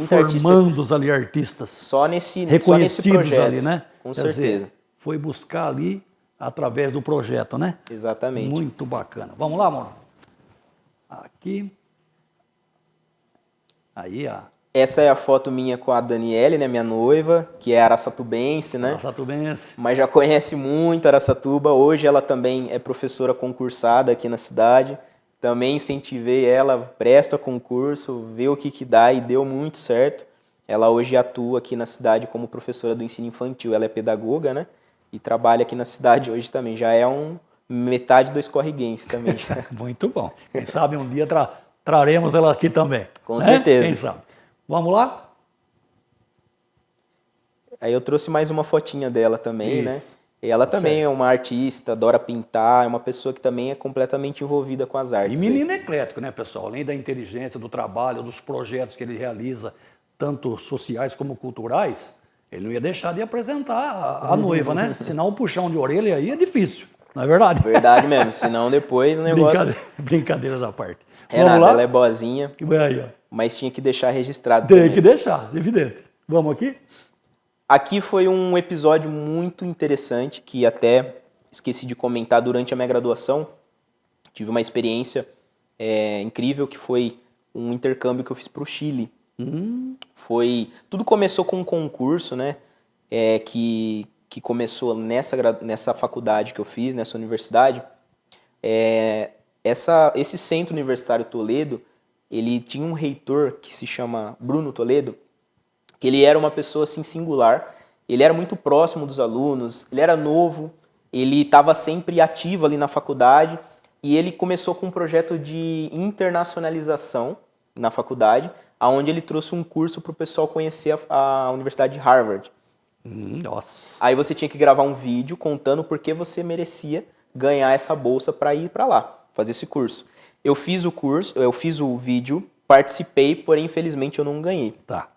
formandos ali artistas só nesse reconhecidos projeto, ali, né? Com Quer certeza. dizer, foi buscar ali através do projeto, né? Exatamente. Muito bacana. Vamos lá, Mauro? Aqui. Aí, ó. Essa é a foto minha com a Daniele, né, minha noiva, que é araçatubense, né? Araçatubense. Mas já conhece muito Araçatuba. Hoje ela também é professora concursada aqui na cidade. Também incentivei ela, presta concurso, vê o que dá e deu muito certo. Ela hoje atua aqui na cidade como professora do ensino infantil. Ela é pedagoga, né? E trabalha aqui na cidade hoje também. Já é metade do escorriguense também. Muito bom. Quem sabe um dia traremos ela aqui também. Com certeza. Quem sabe? Vamos lá? Aí eu trouxe mais uma fotinha dela também, né? Isso. E ela também é uma artista, adora pintar, é uma pessoa que também é completamente envolvida com as artes. E menino eclético, né, pessoal? Além da inteligência, do trabalho, dos projetos que ele realiza, tanto sociais como culturais, ele não ia deixar de apresentar a noiva, né? Senão o puxão de orelha aí é difícil, não é verdade? Verdade mesmo, senão depois o negócio... Brincadeiras à parte. Vamos lá? Ela é boazinha, aí, ó. mas tinha que deixar registrado Tem também. que deixar, evidente. Vamos aqui? Aqui foi um episódio muito interessante, que até esqueci de comentar durante a minha graduação. Tive uma experiência incrível, que foi um intercâmbio que eu fiz para o Chile. Tudo começou com um concurso, né, que começou nessa faculdade que eu fiz, nessa universidade. Esse Centro Universitário Toledo, ele tinha um reitor que se chama Bruno Toledo, que ele era uma pessoa assim singular, ele era muito próximo dos alunos, ele era novo, ele estava sempre ativo ali na faculdade, e ele começou com um projeto de internacionalização na faculdade, onde ele trouxe um curso para o pessoal conhecer a Universidade de Harvard. Nossa. Aí você tinha que gravar um vídeo contando por que você merecia ganhar essa bolsa para ir para lá, fazer esse curso. Eu fiz o curso, eu fiz o vídeo, participei, porém infelizmente eu não ganhei. Tá.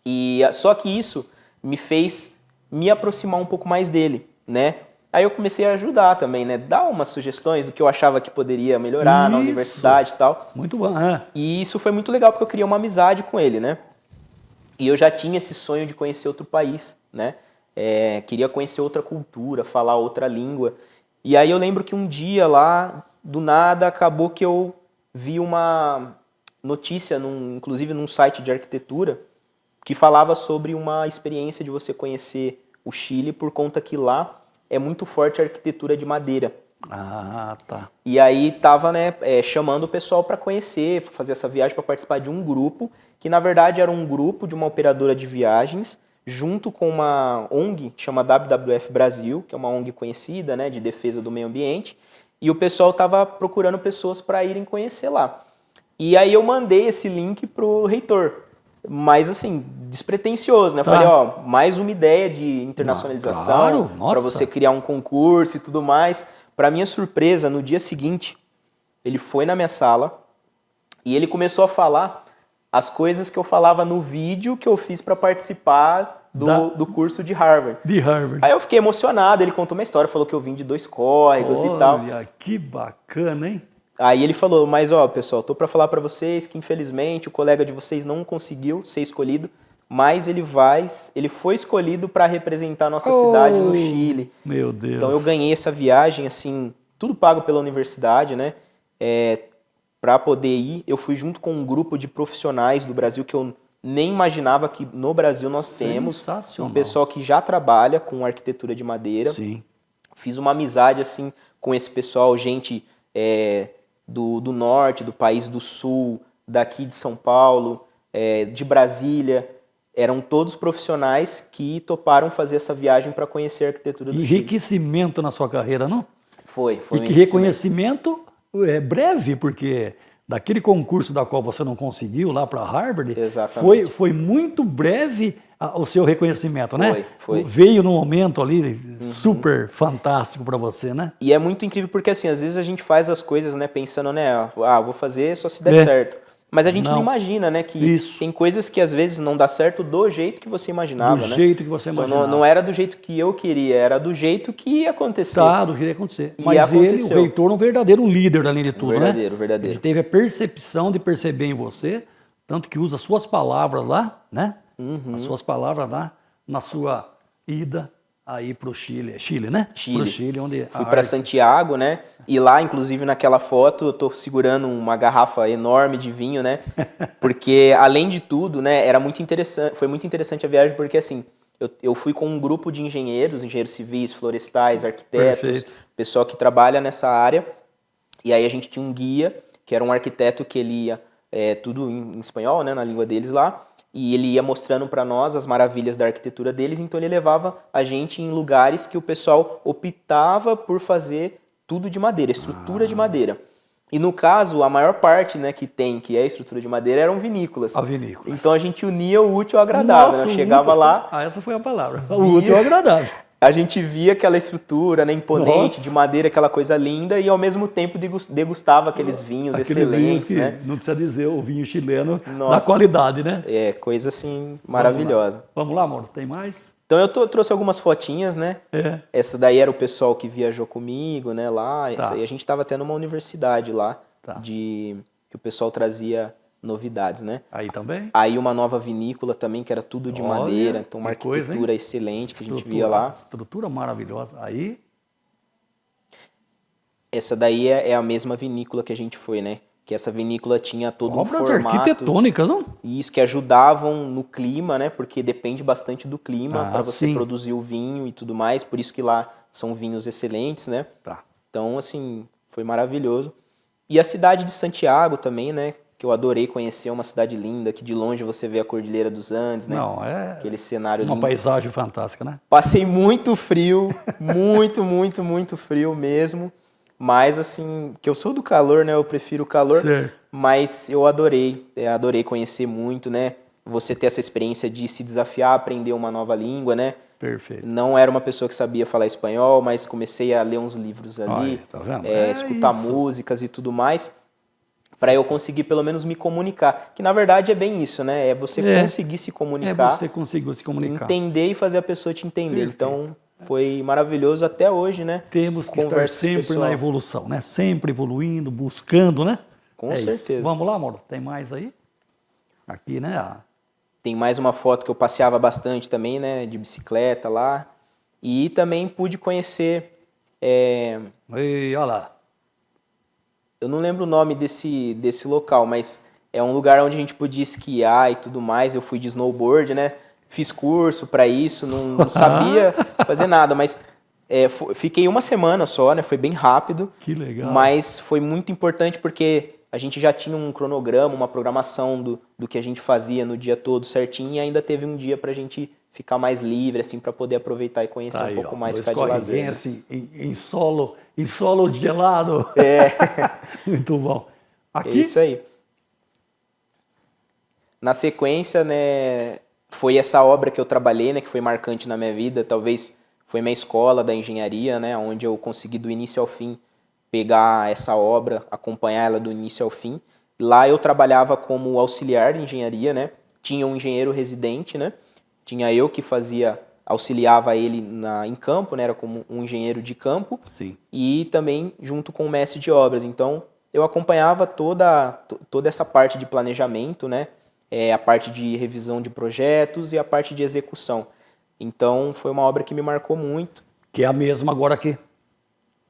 E só que isso me fez me aproximar um pouco mais dele, né? Aí eu comecei a ajudar também, né? Dar umas sugestões do que eu achava que poderia melhorar na universidade e tal. Muito bom, né? E isso foi muito legal porque eu criei uma amizade com ele, né? E eu já tinha esse sonho de conhecer outro país, né? Queria conhecer outra cultura, falar outra língua. E aí eu lembro que um dia lá, do nada, acabou que eu vi uma notícia, inclusive num site de arquitetura, que falava sobre uma experiência de você conhecer o Chile, por conta que lá é muito forte a arquitetura de madeira. Ah, tá. E aí tava, né, chamando o pessoal para fazer essa viagem, para participar de um grupo, que na verdade era um grupo de uma operadora de viagens, junto com uma ONG que chama WWF Brasil, que é uma ONG conhecida, né, de defesa do meio ambiente, e o pessoal estava procurando pessoas para irem conhecer lá. E aí eu mandei esse link pro reitor, mas assim, despretensioso, né? Tá. Falei, ó, mais uma ideia de internacionalização, Claro, nossa. para você criar um concurso e tudo mais. Para minha surpresa, no dia seguinte, ele foi na minha sala e ele começou a falar as coisas que eu falava no vídeo que eu fiz para participar do curso de Harvard. De Harvard. Aí eu fiquei emocionado, ele contou uma história, falou que eu vim de 2 córregos e tal. Olha, que bacana, hein? Aí ele falou, mas ó, pessoal, tô para falar para vocês que infelizmente o colega de vocês não conseguiu ser escolhido, mas ele foi escolhido para representar a nossa cidade no Chile. Meu Deus. Então eu ganhei essa viagem, assim, tudo pago pela universidade, né? Para poder ir, eu fui junto com um grupo de profissionais do Brasil que eu nem imaginava que no Brasil nós temos um pessoal que já trabalha com arquitetura de madeira. Sim. Fiz uma amizade assim com esse pessoal, gente do norte, do país do sul, daqui de São Paulo, de Brasília. Eram todos profissionais que toparam fazer essa viagem para conhecer a arquitetura do Chile. Enriquecimento na sua carreira, não? Foi E que reconhecimento breve, porque daquele concurso da qual você não conseguiu lá para Harvard, foi muito breve o seu reconhecimento, né? Foi. Veio num momento ali super fantástico para você, né? E é muito incrível porque, assim, às vezes a gente faz as coisas, né, pensando, né, vou fazer só se der certo. Mas a gente não imagina, né, que tem coisas que às vezes não dá certo do jeito que você imaginava, né? Do jeito que você imaginava. Então, não era do jeito que eu queria, era do jeito que ia acontecer. Tá, do jeito que ia acontecer. Mas ele, o reitor, é um verdadeiro líder, além de tudo, né? Verdadeiro. Ele teve a percepção de perceber em você, tanto que usa suas palavras lá, né? As suas palavras lá na sua ida aí para o Chile. Chile, né? Pro Chile, onde fui para Santiago, né? E lá, inclusive, naquela foto, eu tô segurando uma garrafa enorme de vinho, né? Porque, além de tudo, né, foi muito interessante a viagem, porque, assim, eu fui com um grupo de engenheiros civis, florestais, arquitetos, pessoal que trabalha nessa área, e aí a gente tinha um guia, que era um arquiteto que ele ia tudo em espanhol, né, na língua deles lá, e ele ia mostrando para nós as maravilhas da arquitetura deles, então ele levava a gente em lugares que o pessoal optava por fazer tudo de madeira, estrutura de madeira. E no caso, a maior parte, né, que é estrutura de madeira eram vinícolas. Vinícolas. Então a gente unia o útil ao agradável. Nossa, né? Chegava lá... essa foi a palavra. O útil ao agradável. A gente via aquela estrutura, né, imponente, de madeira, aquela coisa linda, e ao mesmo tempo degustava aqueles vinhos excelentes, vinhos né? Não precisa dizer o vinho chileno da qualidade, né? Coisa assim maravilhosa. Vamos lá, amor, tem mais? Então eu trouxe algumas fotinhas, né? Essa daí era o pessoal que viajou comigo, né, lá. E a gente estava até numa universidade lá, que o pessoal trazia novidades, né? Aí também? Aí uma nova vinícola também, que era tudo de madeira, então uma arquitetura excelente que a gente via lá. Estrutura maravilhosa. Aí? Essa daí é a mesma vinícola que a gente foi, né? Que essa vinícola tinha todo um formato... Obras arquitetônicas, não? Isso, que ajudavam no clima, né? Porque depende bastante do clima para você produzir o vinho e tudo mais. Por isso que lá são vinhos excelentes, né? Então, assim, foi maravilhoso. E a cidade de Santiago também, né? Que eu adorei conhecer, é uma cidade linda, que de longe você vê a Cordilheira dos Andes, né? Aquele cenário lindo. Uma paisagem fantástica, né? Passei muito frio, muito frio mesmo. Mas, assim, que eu sou do calor, né? Eu prefiro o calor. Certo. Mas eu adorei conhecer muito, né? Você ter essa experiência de se desafiar, aprender uma nova língua, né? Perfeito. Não era uma pessoa que sabia falar espanhol, mas comecei a ler uns livros ali, tá vendo? Escutar músicas e tudo mais, para eu conseguir pelo menos me comunicar. Que na verdade é bem isso, né? É você conseguir se comunicar. Você conseguiu se comunicar. Entender e fazer a pessoa te entender. Perfeito. Então foi maravilhoso até hoje, né? Temos que estar sempre na evolução, né? Sempre evoluindo, buscando, né? Com certeza. Isso. Vamos lá, amor. Tem mais aí? Aqui, né? Tem mais uma foto que eu passeava bastante também, né? De bicicleta lá. E também pude conhecer... olha lá. Eu não lembro o nome desse local, mas é um lugar onde a gente podia esquiar e tudo mais. Eu fui de snowboard, né? Fiz curso para isso, não sabia fazer nada, mas fiquei uma semana só, né? Foi bem rápido. Que legal. Mas foi muito importante porque a gente já tinha um cronograma, uma programação do que a gente fazia no dia todo certinho, e ainda teve um dia para a gente ficar mais livre, assim, para poder aproveitar e conhecer Tá um aí, pouco ó, mais, dois ficar de lazer. Né? corriguenses em solo gelado. Muito bom. É isso Aqui? aí. Na sequência, né, foi essa obra que eu trabalhei, né, que foi marcante na minha vida, talvez foi minha escola da engenharia, né, onde eu consegui do início ao fim pegar essa obra, acompanhar ela do início ao fim. Lá eu trabalhava como auxiliar de engenharia, né, tinha um engenheiro residente, né, tinha eu que auxiliava ele em campo, né, era como um engenheiro de campo, Sim. e também junto com o mestre de obras. Então, eu acompanhava toda essa parte de planejamento, né, a parte de revisão de projetos e a parte de execução. Então, foi uma obra que me marcou muito. Que é a mesma agora aqui.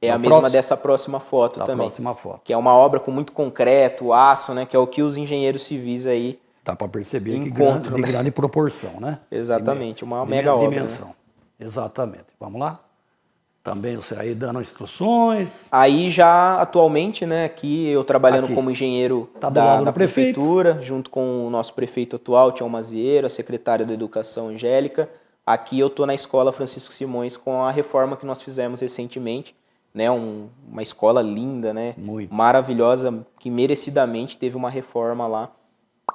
É Da a mesma próxima- dessa próxima foto Da também. próxima foto. Que é uma obra com muito concreto, aço, né, que é o que os engenheiros civis aí Dá para perceber que encontram, de né? grande proporção, né? Exatamente, uma mega obra, né? dimensão. Exatamente. Vamos lá? Também você aí dando instruções. Aí já atualmente, né, aqui eu trabalhando Aqui. como engenheiro Tá do lado da do prefeito. prefeitura, junto com o nosso prefeito atual, Tião Mazieiro, a secretária da Educação, Angélica. Aqui eu tô na Escola Francisco Simões com a reforma que nós fizemos recentemente, né, uma escola linda, né, Muito. maravilhosa, que merecidamente teve uma reforma lá,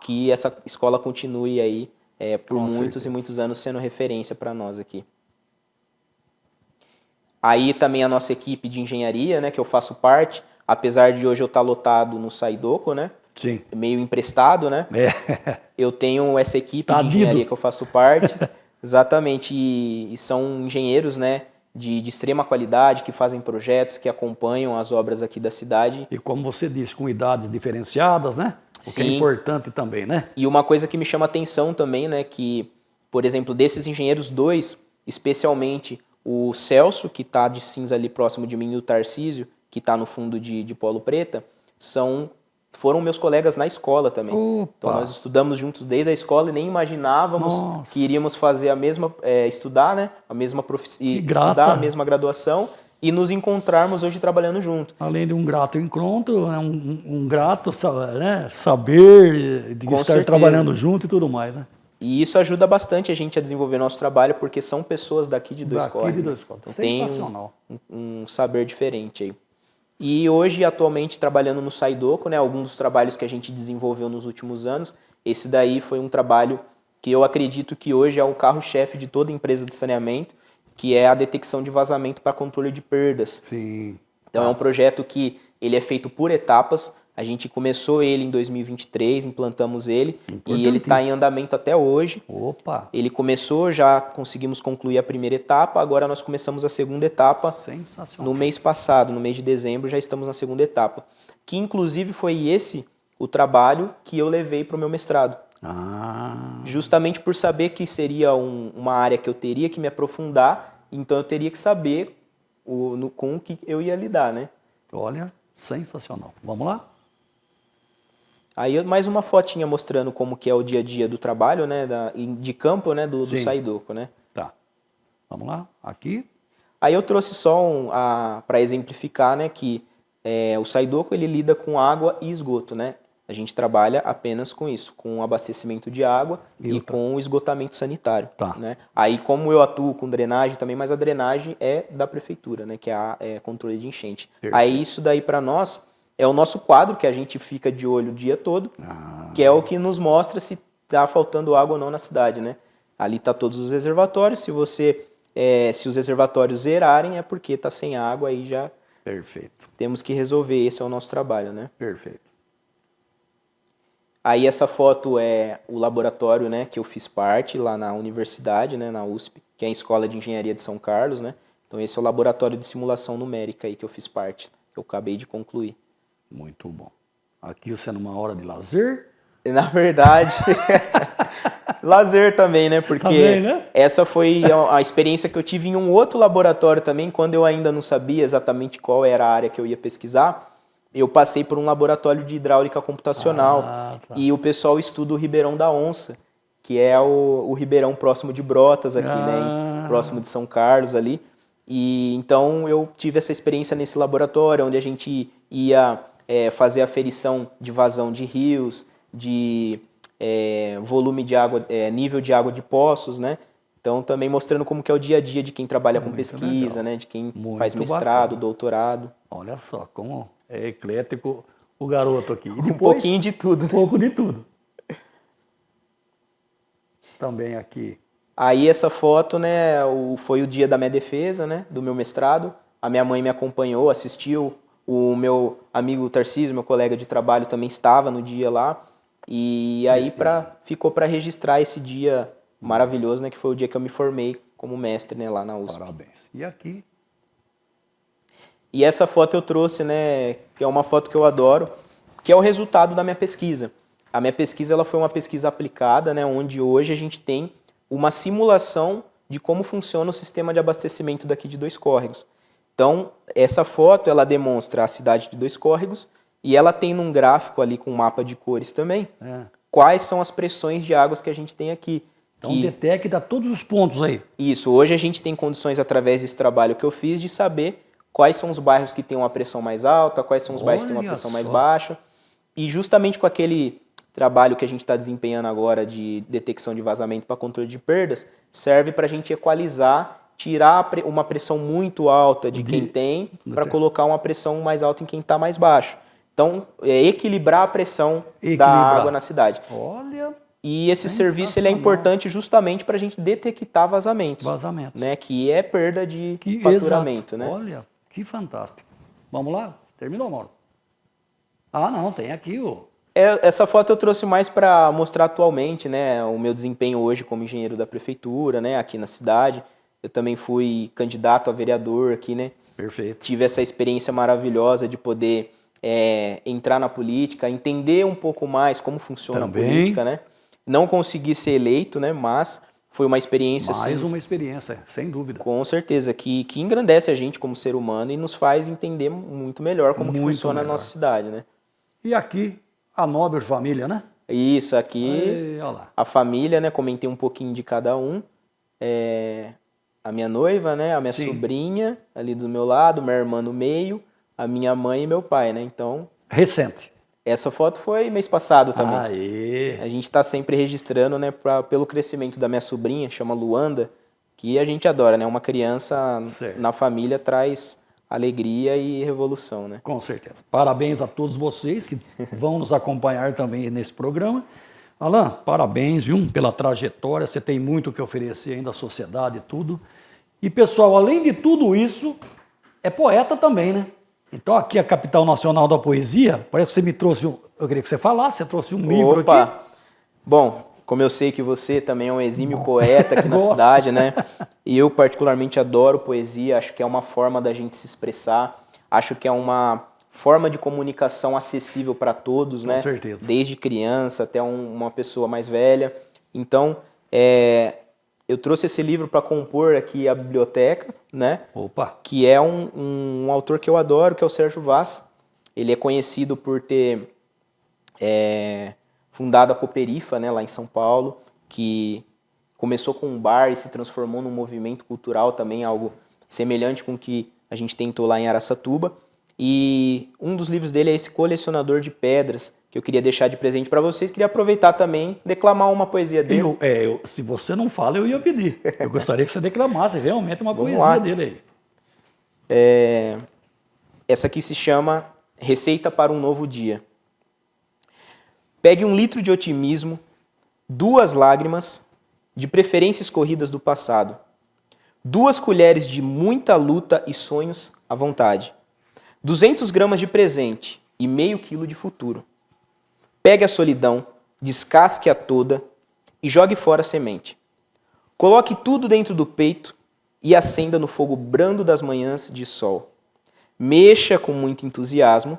que essa escola continue aí por Com muitos certeza. e muitos anos sendo referência para nós aqui. Aí também a nossa equipe de engenharia, né, que eu faço parte, apesar de hoje eu estar lotado no Saidoco, né, Sim. meio emprestado, né, É. eu tenho essa equipe Tá de engenharia dido. que eu faço parte, exatamente, e são engenheiros, né, de extrema qualidade, que fazem projetos, que acompanham as obras aqui da cidade. E como você disse, com idades diferenciadas, né? O que é Sim. importante também, né? E uma coisa que me chama atenção também, né, que, por exemplo, desses engenheiros dois, especialmente o Celso, que está de cinza ali próximo de mim, e o Tarcísio, que está no fundo de polo preta, foram meus colegas na escola também. Opa. Então nós estudamos juntos desde a escola e nem imaginávamos Nossa. que iríamos fazer a mesma, estudar, né, a mesma Que estudar grata. a mesma graduação e nos encontrarmos hoje trabalhando junto. Além de um grato encontro, é um grato né? Saber de Com estar certeza. trabalhando junto e tudo mais, né? E isso ajuda bastante a gente a desenvolver nosso trabalho, porque são pessoas daqui de Dois Daqui Corres, de né? Dois Corres. Então tem Sensacional. um saber diferente aí. E hoje, atualmente, trabalhando no Saidoco, né? Alguns dos trabalhos que a gente desenvolveu nos últimos anos, esse daí foi um trabalho que eu acredito que hoje é o carro-chefe de toda empresa de saneamento, que é a detecção de vazamento para controle de perdas. Sim. Então é um projeto que ele é feito por etapas. A gente começou ele em 2023, implantamos ele e ele está em andamento até hoje. Opa! Ele começou, já conseguimos concluir a primeira etapa, agora nós começamos a segunda etapa Sensacional. no mês passado, no mês de dezembro, já estamos na segunda etapa. Que inclusive foi esse o trabalho que eu levei para o meu mestrado. Ah, Justamente por saber que seria uma área que eu teria que me aprofundar, então eu teria que saber com o que eu ia lidar, né? olha, sensacional. Vamos lá? Aí mais uma fotinha mostrando como que é o dia a dia do trabalho, né, de campo, né, do Sim. Saidoco, né? Tá. Vamos lá? Aqui? Aí eu trouxe só para exemplificar, né, que o Saidoco ele lida com água e esgoto, né? A gente trabalha apenas com isso, com abastecimento de água e com o esgotamento sanitário, Tá. né? Aí como eu atuo com drenagem também, mas a drenagem é da prefeitura, né, que é controle de enchente. Perfeito. Aí isso daí para nós é o nosso quadro que a gente fica de olho o dia todo, que é o que nos mostra se está faltando água ou não na cidade, né? Ali tá todos os reservatórios. Se os reservatórios zerarem é porque está sem água, aí já Perfeito. temos que resolver. Esse é o nosso trabalho, né? Perfeito. Aí essa foto é o laboratório, né, que eu fiz parte lá na universidade, né, na USP, que é a Escola de Engenharia de São Carlos, né? Então esse é o laboratório de simulação numérica aí que eu fiz parte, que eu acabei de concluir. Muito bom. Aqui você numa hora de lazer. Na verdade, lazer também, né? Porque Também, né? essa foi a experiência que eu tive em um outro laboratório também, quando eu ainda não sabia exatamente qual era a área que eu ia pesquisar. Eu passei por um laboratório de hidráulica computacional Tá. e o pessoal estuda o Ribeirão da Onça, que é o Ribeirão próximo de Brotas aqui, né? Próximo de São Carlos ali. E então eu tive essa experiência nesse laboratório, onde a gente ia fazer aferição de vazão de rios, de volume de água, nível de água de poços, né? Então, também mostrando como que é o dia a dia de quem trabalha com Muito pesquisa, legal. né? De quem Muito faz mestrado, bacana. doutorado. Olha só como é eclético o garoto aqui. E Um depois, pouquinho de tudo, um né? pouco de tudo. Também aqui. Aí essa foto, né, foi o dia da minha defesa, né, do meu mestrado. A minha mãe me acompanhou, assistiu. O meu amigo Tarcísio, meu colega de trabalho, também estava no dia lá. E aí ficou para registrar esse dia maravilhoso, né, que foi o dia que eu me formei como mestre, né, lá na USP. Parabéns. E aqui? E essa foto eu trouxe, né, que é uma foto que eu adoro, que é o resultado da minha pesquisa. A minha pesquisa ela foi uma pesquisa aplicada, né, onde hoje a gente tem uma simulação de como funciona o sistema de abastecimento daqui de Dois Córregos. Então, essa foto ela demonstra a cidade de Dois Córregos e ela tem num gráfico ali com um mapa de cores também, quais são as pressões de águas que a gente tem aqui. Então detecta todos os pontos aí. Isso, hoje a gente tem condições através desse trabalho que eu fiz de saber quais são os bairros que têm uma pressão mais alta, quais são os bairros que têm uma pressão mais baixa. E justamente com aquele trabalho que a gente está desempenhando agora de detecção de vazamento para controle de perdas, serve para a gente equalizar, tirar uma pressão muito alta de quem tem, para colocar uma pressão mais alta em quem está mais baixo. Então, equilibrar a pressão da água na cidade. Olha. E esse serviço ele é importante justamente para a gente detectar vazamentos. Né, que é perda de faturamento. Né? Olha, que fantástico. Vamos lá? Terminou, Mauro? Ah, não, tem aqui o... Essa foto eu trouxe mais para mostrar atualmente, né, o meu desempenho hoje como engenheiro da prefeitura, né, aqui na cidade. Eu também fui candidato a vereador aqui, né? Perfeito. Tive essa experiência maravilhosa de poder entrar na política, entender um pouco mais como funciona a política, né? Não consegui ser eleito, né, mas foi uma experiência... Mais uma experiência, sem dúvida. Com certeza, que engrandece a gente como ser humano e nos faz entender muito melhor como que funciona a nossa cidade, né? E aqui, a nobre família, né? Isso, aqui, a família, né? Comentei um pouquinho de cada um. A minha noiva, né? A minha sobrinha ali do meu lado, minha irmã no meio, a minha mãe e meu pai, né? Então... Recente. Essa foto foi mês passado também. Aê. A gente está sempre registrando, né? Pelo crescimento da minha sobrinha, chama Luanda, que a gente adora, né? Uma criança na família traz alegria e revolução, né? Com certeza. Parabéns a todos vocês que vão nos acompanhar também nesse programa. Alan, parabéns, viu, pela trajetória. Você tem muito o que oferecer ainda à sociedade e tudo. E, pessoal, além de tudo isso, é poeta também, né? Então, aqui a capital nacional da poesia, parece que você me trouxe, eu queria que você falasse, você trouxe um livro aqui. Bom, como eu sei que você também é um exímio poeta aqui na cidade, né? E eu particularmente adoro poesia, acho que é uma forma da gente se expressar, acho que é uma forma de comunicação acessível para todos, né? Com certeza. Desde criança até uma pessoa mais velha. Então, eu trouxe esse livro para compor aqui a biblioteca, né? Opa! Que é um autor que eu adoro, que é o Sérgio Vaz. Ele é conhecido por ter fundado a Cooperifa, né, lá em São Paulo, que começou com um bar e se transformou num movimento cultural também, algo semelhante com o que a gente tentou lá em Araçatuba. E um dos livros dele é esse Colecionador de Pedras, que eu queria deixar de presente para vocês. Queria aproveitar também, declamar uma poesia dele. Se você não fala, eu ia pedir. Eu gostaria que você declamasse realmente uma poesia dele aí. Essa aqui se chama Receita para um Novo Dia. Pegue 1 litro de otimismo, 2 lágrimas, de preferência escorridas do passado, 2 colheres de muita luta e sonhos à vontade, 200 gramas de presente e meio quilo de futuro. Pegue a solidão, descasque-a toda e jogue fora a semente. Coloque tudo dentro do peito e acenda no fogo brando das manhãs de sol. Mexa com muito entusiasmo.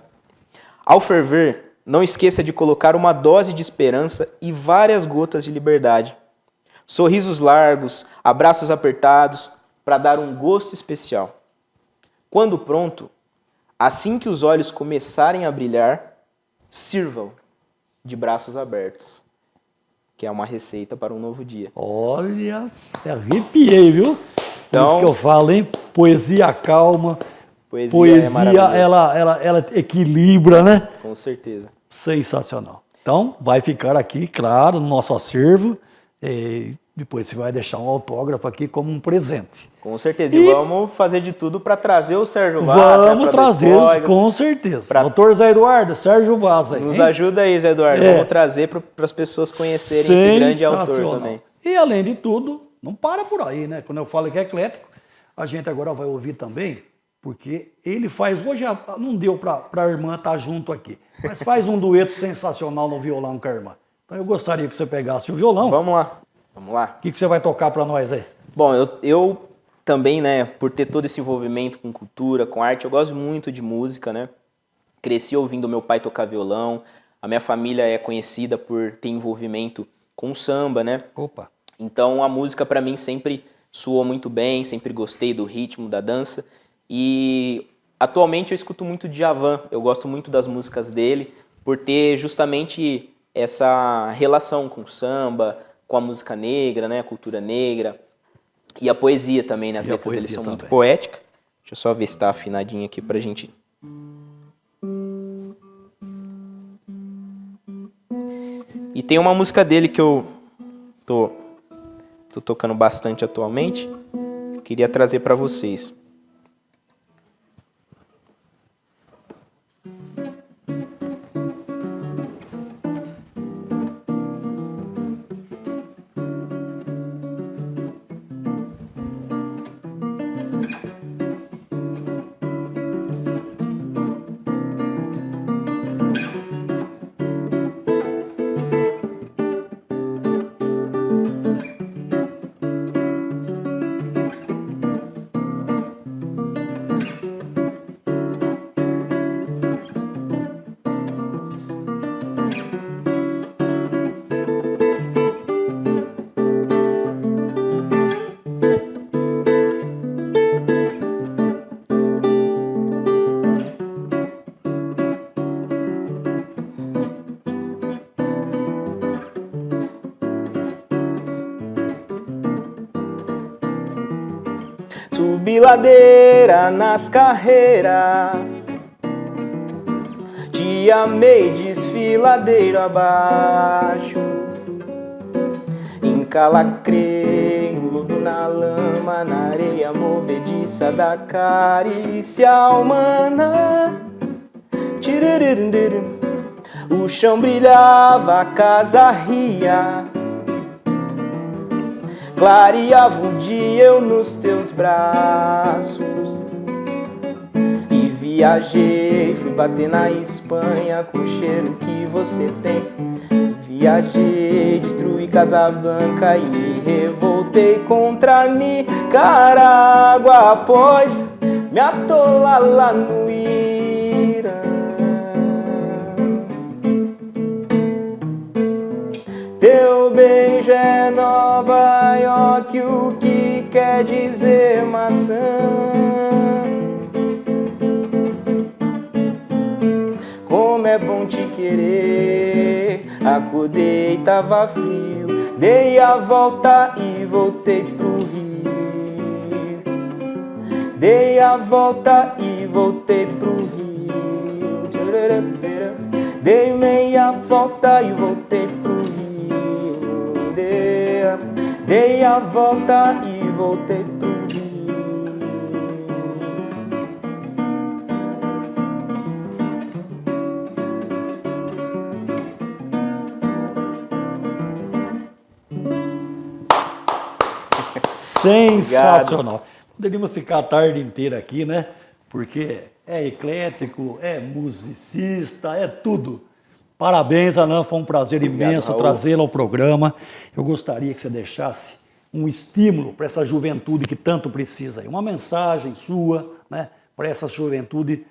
Ao ferver, não esqueça de colocar uma dose de esperança e várias gotas de liberdade. Sorrisos largos, abraços apertados, para dar um gosto especial. Quando pronto, assim que os olhos começarem a brilhar, sirva-o de braços abertos, que é uma receita para um novo dia. Olha, arrepiei, viu? Então, isso que eu falo, hein? Poesia calma, poesia ela equilibra, né? Com certeza. Sensacional. Então, vai ficar aqui, claro, no nosso acervo. Depois você vai deixar um autógrafo aqui como um presente. Com certeza. E vamos fazer de tudo para trazer o Sérgio Vaz. Vamos trazê-los, com certeza. Doutor Zé Eduardo, Sérgio Vaz aí. Nos ajuda aí, Zé Eduardo. Vamos trazer para as pessoas conhecerem esse grande autor também. E além de tudo, não para por aí, né? Quando eu falo que é eclético, a gente agora vai ouvir também, porque ele faz, hoje não deu para a irmã estar junto aqui, mas faz um dueto sensacional no violão com a irmã. Então eu gostaria que você pegasse o violão. Vamos lá. Vamos lá. O que você vai tocar para nós aí? Bom, eu também, né, por ter todo esse envolvimento com cultura, com arte, eu gosto muito de música, né? Cresci ouvindo meu pai tocar violão, a minha família é conhecida por ter envolvimento com samba, né? Opa! Então a música para mim sempre soou muito bem, sempre gostei do ritmo, da dança. E atualmente eu escuto muito Djavan, eu gosto muito das músicas dele, por ter justamente essa relação com o samba, com a música negra, né, a cultura negra, e a poesia também, né, as letras deles são muito poéticas. Deixa eu só ver se está afinadinho aqui pra gente. E tem uma música dele que eu tô tocando bastante atualmente, que eu queria trazer para vocês. Subi ladeira nas carreiras, te amei desfiladeiro abaixo. Encalacrei no lodo, na lama, na areia movediça da carícia humana. O chão brilhava, a casa ria, clareava o dia eu nos teus braços. E viajei, fui bater na Espanha com o cheiro que você tem. Viajei, destruí Casablanca e me revoltei contra Nicarágua, pois me atolar lá no Irã. Teu beijo é Nova York, o que quer dizer maçã? Como é bom te querer. Acordei, tava frio, dei a volta e voltei pro Rio. Dei a volta e voltei pro Rio. Dei meia volta e voltei pro Rio. Dei a volta e voltei pro Rio. Sensacional. Obrigado. Poderíamos ficar a tarde inteira aqui, né? Porque é eclético, é musicista, é tudo. Parabéns, Alain, foi um prazer imenso trazê-lo ao programa. Eu gostaria que você deixasse um estímulo para essa juventude que tanto precisa. Uma mensagem sua, né, para essa juventude,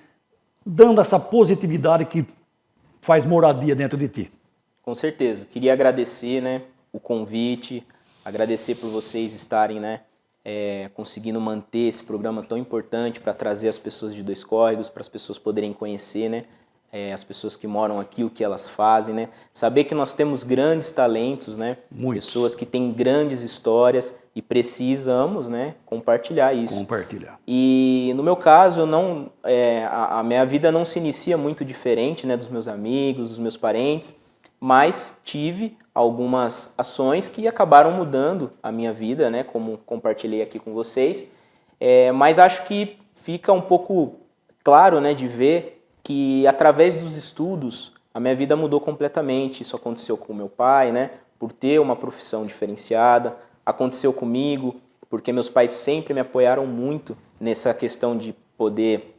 dando essa positividade que faz moradia dentro de ti. Com certeza. Queria agradecer, né, o convite, agradecer por vocês estarem, né, conseguindo manter esse programa tão importante para trazer as pessoas de Dois Córregos, para as pessoas poderem conhecer, né, as pessoas que moram aqui, o que elas fazem, né? Saber que nós temos grandes talentos, né? Muitos. Pessoas que têm grandes histórias e precisamos, né, compartilhar isso. Compartilhar. E no meu caso, eu não, a minha vida não se inicia muito diferente, né, dos meus amigos, dos meus parentes. mas tive algumas ações que acabaram mudando a minha vida, né, como compartilhei aqui com vocês, mas acho que fica um pouco claro, né, de ver que através dos estudos a minha vida mudou completamente. Isso aconteceu com meu pai, né, por ter uma profissão diferenciada, aconteceu comigo porque meus pais sempre me apoiaram muito nessa questão de poder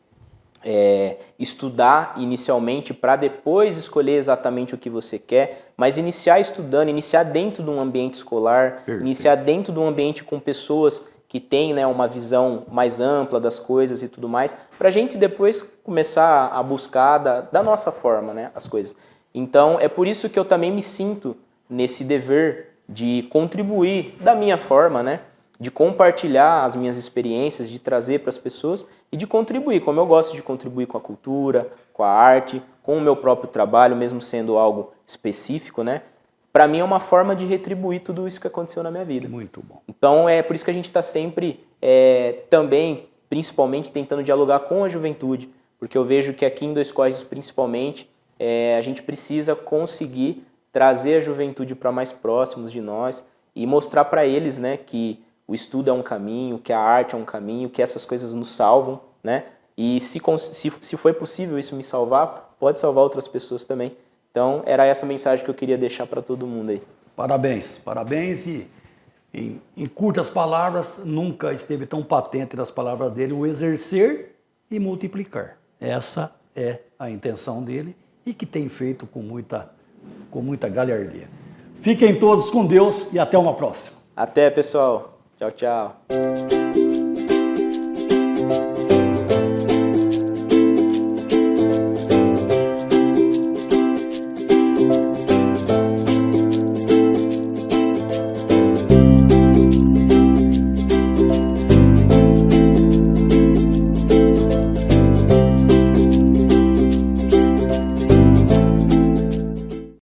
estudar inicialmente para depois escolher exatamente o que você quer, mas iniciar estudando, iniciar dentro de um ambiente escolar, Perfeito. Iniciar dentro de um ambiente com pessoas que têm, né, uma visão mais ampla das coisas e tudo mais, para a gente depois começar a buscar da nossa forma, né, as coisas. Então é por isso que eu também me sinto nesse dever de contribuir da minha forma, né, de compartilhar as minhas experiências, de trazer para as pessoas e de contribuir, como eu gosto de contribuir com a cultura, com a arte, com o meu próprio trabalho, mesmo sendo algo específico, né? Para mim é uma forma de retribuir tudo isso que aconteceu na minha vida. Muito bom. Então é por isso que a gente está sempre também, principalmente, tentando dialogar com a juventude, porque eu vejo que aqui em Dois Córregos, principalmente, a gente precisa conseguir trazer a juventude para mais próximos de nós e mostrar para eles, né, que o estudo é um caminho, que a arte é um caminho, que essas coisas nos salvam, né? E se foi possível isso me salvar, pode salvar outras pessoas também. Então, era essa mensagem que eu queria deixar para todo mundo aí. Parabéns, parabéns e em curtas palavras, nunca esteve tão patente nas palavras dele o exercer e multiplicar. Essa é a intenção dele e que tem feito com muita galhardia. Fiquem todos com Deus e até uma próxima. Até, pessoal. Tchau, tchau.